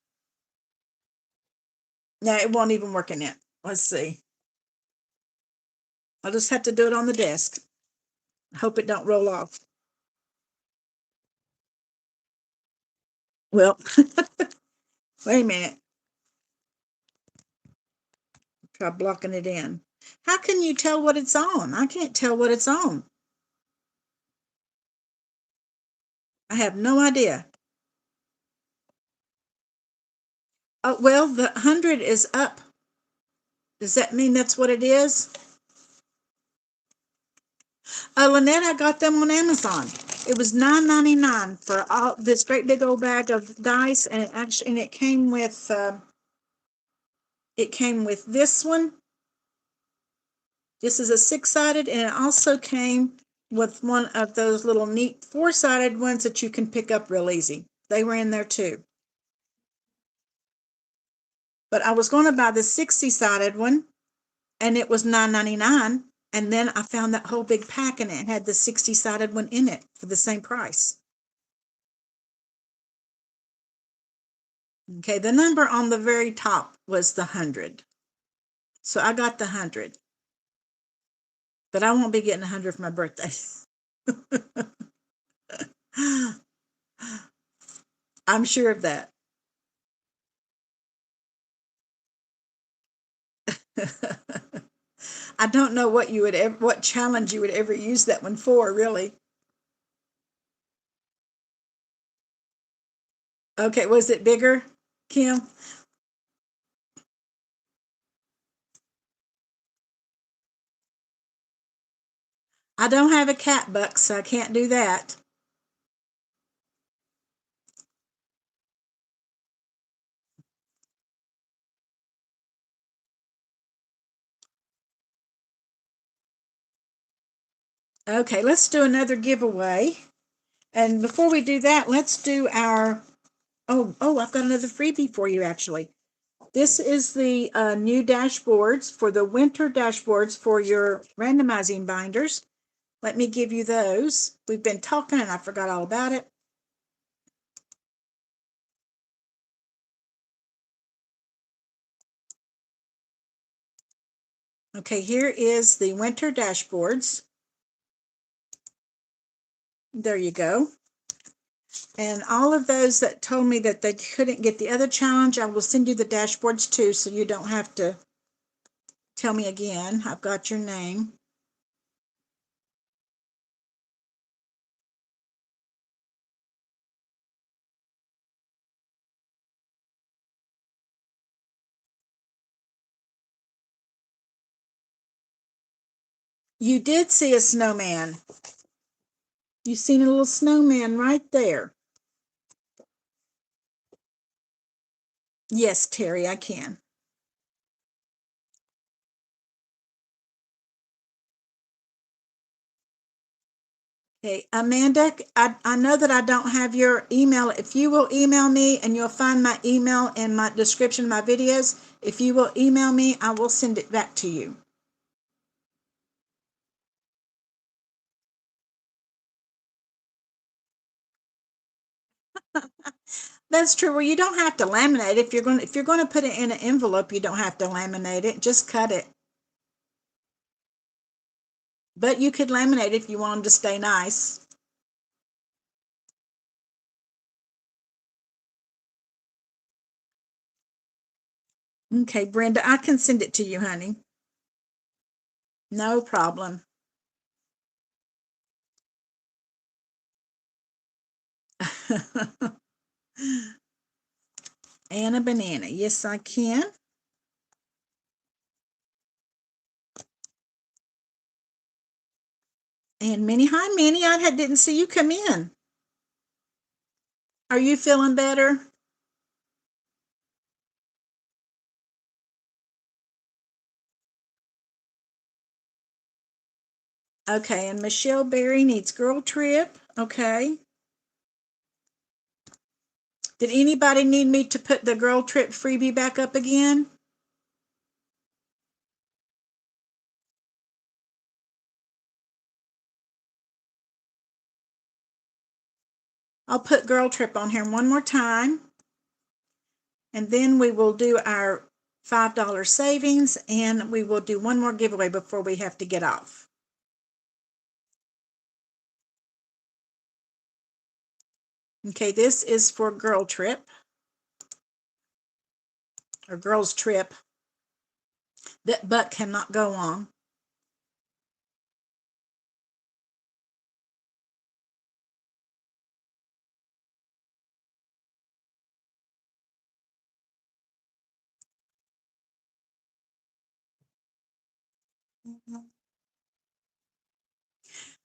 No, it won't even work in it. Let's see. I'll just have to do it on the desk. Hope it don't roll off. Well, wait a minute. Try blocking it in. How can you tell what it's on? I can't tell what it's on. I have no idea. Oh, well, the 100 is up. Does that mean that's what it is? Lynette, I got them on Amazon. It was $9.99 for all this great big old bag of dice, and it came with this one. This is a 6-sided, and it also came with one of those little neat 4-sided ones that you can pick up real easy. They were in there too. But I was going to buy the 60-sided one, and it was $9.99. And then I found that whole big pack, and it had the 60-sided one in it for the same price. Okay, the number on the very top was the 100. So I got the 100. But I won't be getting 100 for my birthday. I'm sure of that. I don't know what challenge you would ever use that one for, really. Okay, was it bigger, Kim? I don't have a cat buck, so I can't do that. Okay, let's do another giveaway. And before we do that, let's do our, I've got another freebie for you, actually. This is the new dashboards for the winter dashboards for your randomizing binders. Let me give you those. We've been talking and I forgot all about it. Okay, here is the winter dashboards. There you go. And all of those that told me that they couldn't get the other challenge, I will send you the dashboards too, so you don't have to tell me again. I've got your name. You did see a snowman. You seen a little snowman right there. Yes, Terry, I can. Okay, Amanda, I know that I don't have your email. If you will email me, and you'll find my email in my description of my videos, if you will email me, I will send it back to you. That's true. Well, you don't have to laminate it. If you're going to put it in an envelope, you don't have to laminate it. Just cut it. But you could laminate if you want them to stay nice. Okay, Brenda, I can send it to you, honey. No problem. And a banana. Yes, I can. And Minnie, hi, Minnie. Didn't see you come in. Are you feeling better? Okay, and Michelle Berry needs girl trip. Okay. Did anybody need me to put the girl trip freebie back up again? I'll put girl trip on here one more time. And then we will do our $5 savings, and we will do one more giveaway before we have to get off. Okay, this is for girl trip or girls trip that butt cannot go on.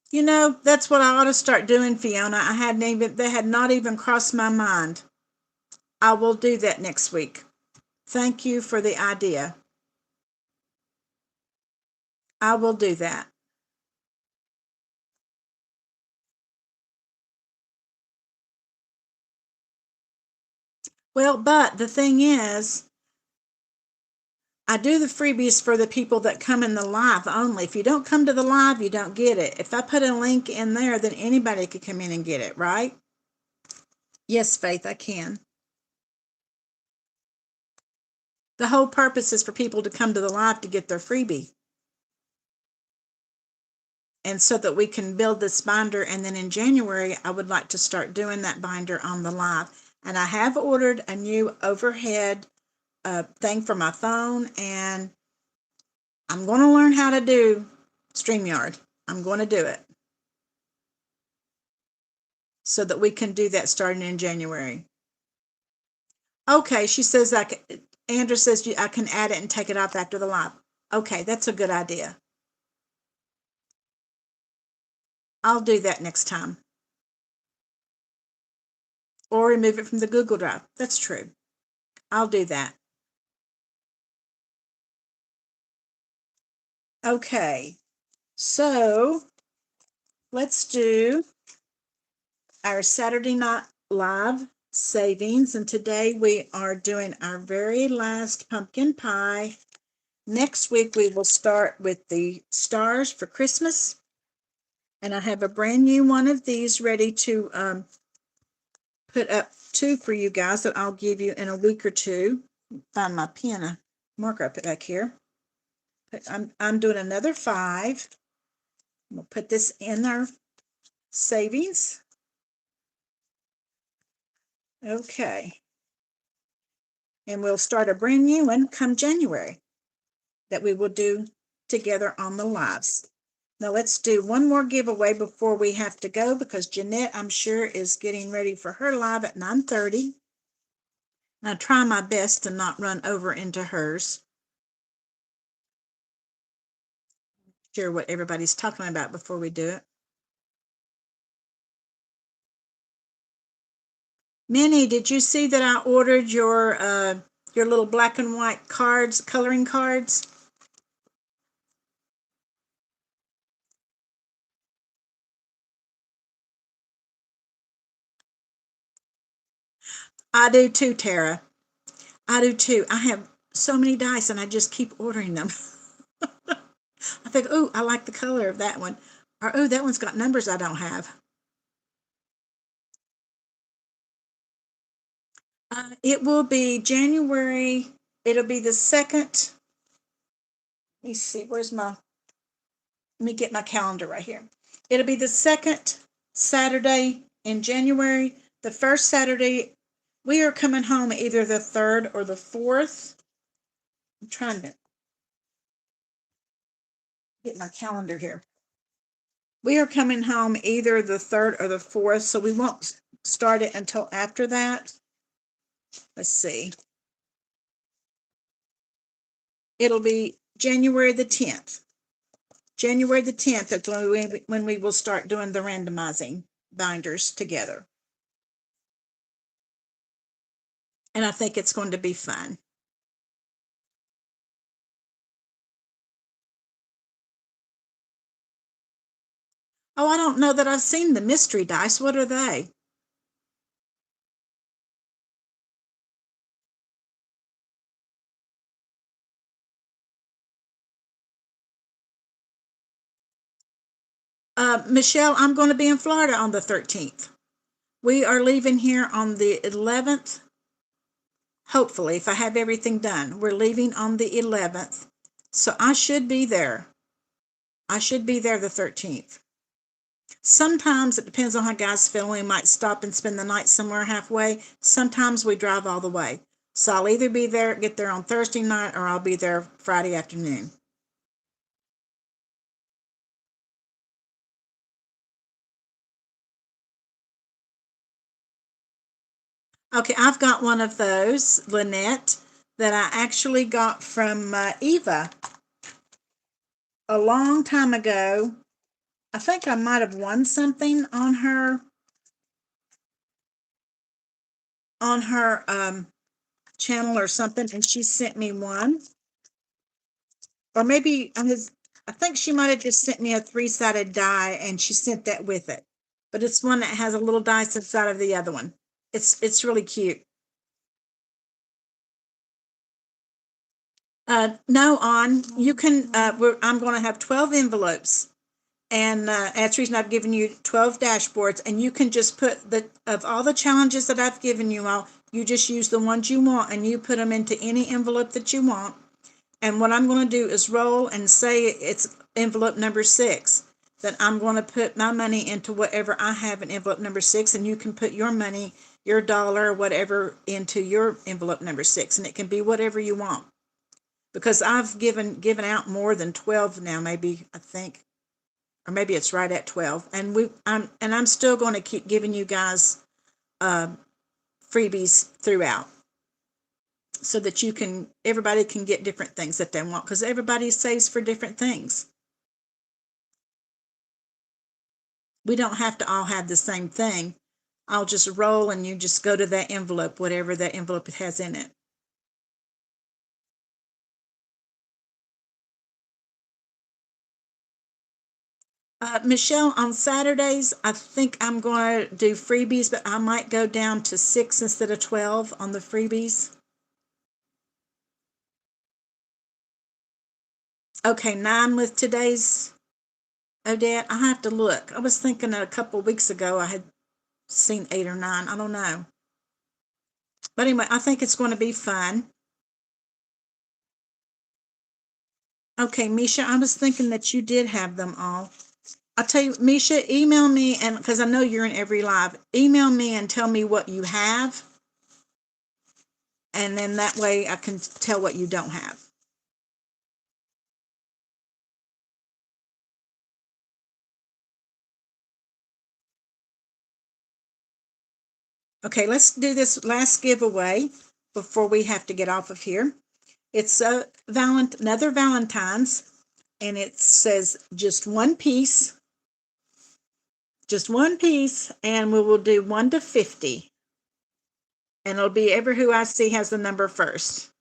You know, that's what I ought to start doing, Fiona. That had not even crossed my mind. I will do that next week. Thank you for the idea. I will do that. Well, but the thing is, I do the freebies for the people that come in the live only. If you don't come to the live, you don't get it. If I put a link in there, then anybody could come in and get it, right? Yes, Faith, I can. The whole purpose is for people to come to the live to get their freebie. And so that we can build this binder. And then in January, I would like to start doing that binder on the live. And I have ordered a new overhead thing for my phone, and I'm going to learn how to do StreamYard. I'm going to do it so that we can do that starting in January. Okay, she says Andrew says I can add it and take it off after the live. Okay, that's a good idea. I'll do that next time. Or remove it from the Google Drive. That's true. I'll do that. Okay, so let's do our Saturday Night Live savings. And today we are doing our very last pumpkin pie. Next week we will start with the stars for Christmas. And I have a brand new one of these ready to put up two for you guys that I'll give you in a week or two. Find my pen, marker I put back here. But I'm doing another 5. We'll put this in our savings. Okay. And we'll start a brand new one come January that we will do together on the lives. Now let's do one more giveaway before we have to go, because Jeanette, I'm sure, is getting ready for her live at 9:30. And I try my best to not run over into hers. Share what everybody's talking about before we do it. Minnie, did you see that I ordered your little black and white cards, coloring cards? I do too, Tara. I do too. I have so many dice and I just keep ordering them. I think, oh, I like the color of that one. Or, oh, that one's got numbers I don't have. It will be January. It'll be the second. Let me see. Let me get my calendar right here. It'll be the second Saturday in January. The first Saturday, we are coming home either the 3rd or the 4th. I'm trying to get my calendar here. We are coming home either the 3rd or the 4th, so we won't start it until after that. Let's see. It'll be January the 10th. January the 10th is when we will start doing the randomizing binders together. And I think it's going to be fun. Oh, I don't know that I've seen the mystery dice. What are they? Michelle, I'm going to be in Florida on the 13th. We are leaving here on the 11th. Hopefully, if I have everything done. We're leaving on the 11th. So I should be there. I should be there the 13th. Sometimes it depends on how guys feel. We might stop and spend the night somewhere halfway. Sometimes we drive all the way. So I'll either be there, get there on Thursday night, or I'll be there Friday afternoon. Okay, I've got one of those, Lynette, that I actually got from Eva a long time ago. I think I might have won something on her channel or something, and she sent me one. Or maybe I think she might have just sent me a three-sided die, and she sent that with it. But it's one that has a little dice inside of the other one. It's really cute. No, on you can. I'm going to have 12 envelopes, and that's the reason I've given you 12 dashboards, and you can just put of all the challenges that I've given you all. You just use the ones you want, and you put them into any envelope that you want. And what I'm going to do is roll and say it's envelope number 6. Then I'm going to put my money into whatever I have in envelope number 6, and you can put your money, your dollar, whatever, into your envelope number 6, and it can be whatever you want. Because I've given out more than 12 now, maybe I think, or maybe it's right at 12, and I'm still going to keep giving you guys uh, freebies throughout, so that everybody can get different things that they want, because everybody saves for different things. We don't have to all have the same thing. I'll just roll, and you just go to that envelope, whatever that envelope has in it. Michelle, on Saturdays, I think I'm going to do freebies, but I might go down to 6 instead of 12 on the freebies. Okay, 9 with today's Odette. I have to look. I was thinking that a couple of weeks ago I had seen 8 or 9. I don't know. But anyway, I think it's going to be fun. Okay, Misha, I was thinking that you did have them all. I'll tell you, Misha, email me, and because I know you're in every live, email me and tell me what you have, and then that way I can tell what you don't have. Okay, let's do this last giveaway before we have to get off of here. It's another Valentine's, and it says just one piece, and we will do 1 to 50, and it'll be ever who I see has the number first.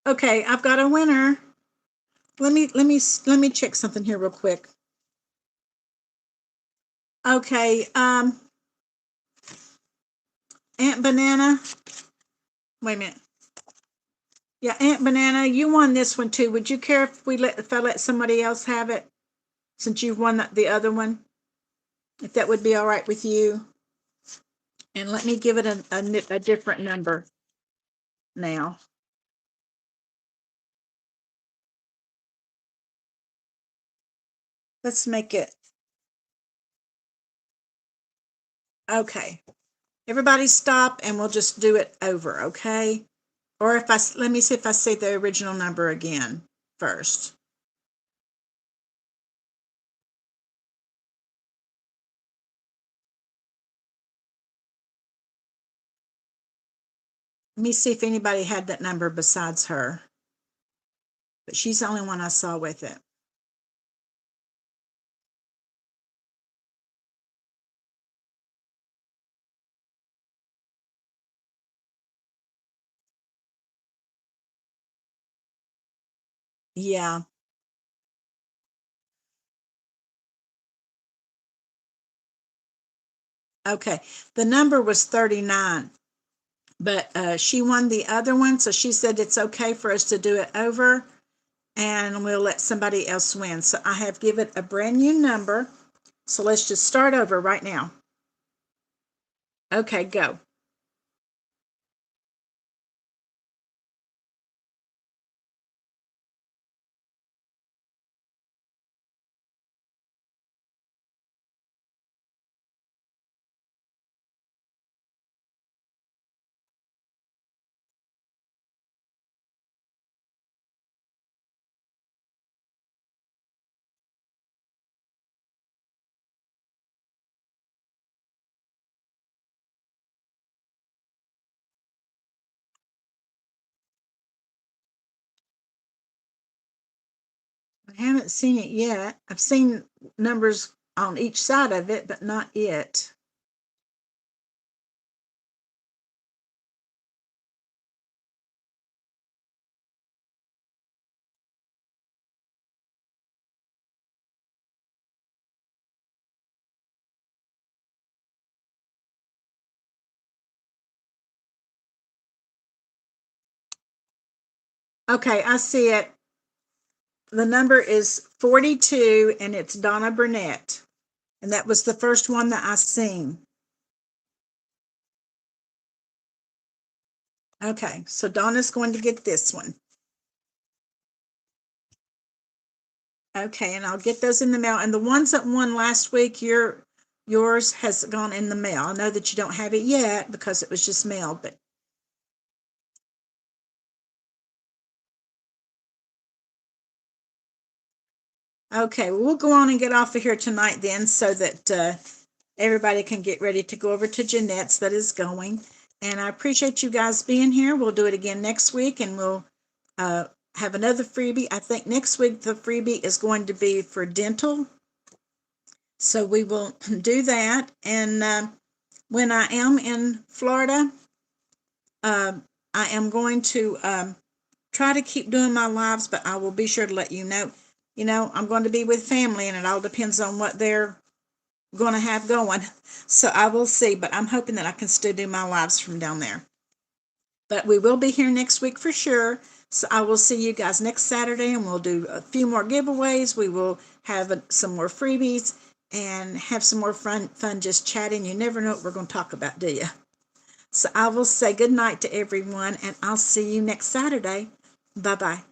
Okay, I've got a winner. Let me check something here real quick. Okay, Aunt Banana. Wait a minute. Yeah, Aunt Banana, you won this one too. Would you care if I let somebody else have it, since you've won the other one? If that would be all right with you. And let me give it a different number now. Let's make it. Okay. Everybody stop, and we'll just do it over, okay? Or let me see if I say the original number again first. Let me see if anybody had that number besides her. But she's the only one I saw with it. Yeah. Okay. The number was 39, but she won the other one, so she said it's okay for us to do it over and we'll let somebody else win. So I have given a brand new number. So let's just start over right now. Okay, go. I haven't seen it yet. I've seen numbers on each side of it, but not it. Okay, I see it. The number is 42 and it's Donna Burnett. And that was the first one that I seen. Okay, so Donna's going to get this one. Okay, and I'll get those in the mail. And the ones that won last week, yours has gone in the mail. I know that you don't have it yet because it was just mailed, but okay, well, we'll go on and get off of here tonight then so that everybody can get ready to go over to Jeanette's that is going. And I appreciate you guys being here. We'll do it again next week and we'll uh, have another freebie. I think next week the freebie is going to be for dental. So we will do that. And when I am in Florida, uh, I am going to try to keep doing my lives, but I will be sure to let you know. You know, I'm going to be with family, and it all depends on what they're going to have going. So I will see, but I'm hoping that I can still do my lives from down there. But we will be here next week for sure. So I will see you guys next Saturday, and we'll do a few more giveaways. We will have some more freebies and have some more fun just chatting. You never know what we're going to talk about, do you? So I will say good night to everyone, and I'll see you next Saturday. Bye bye.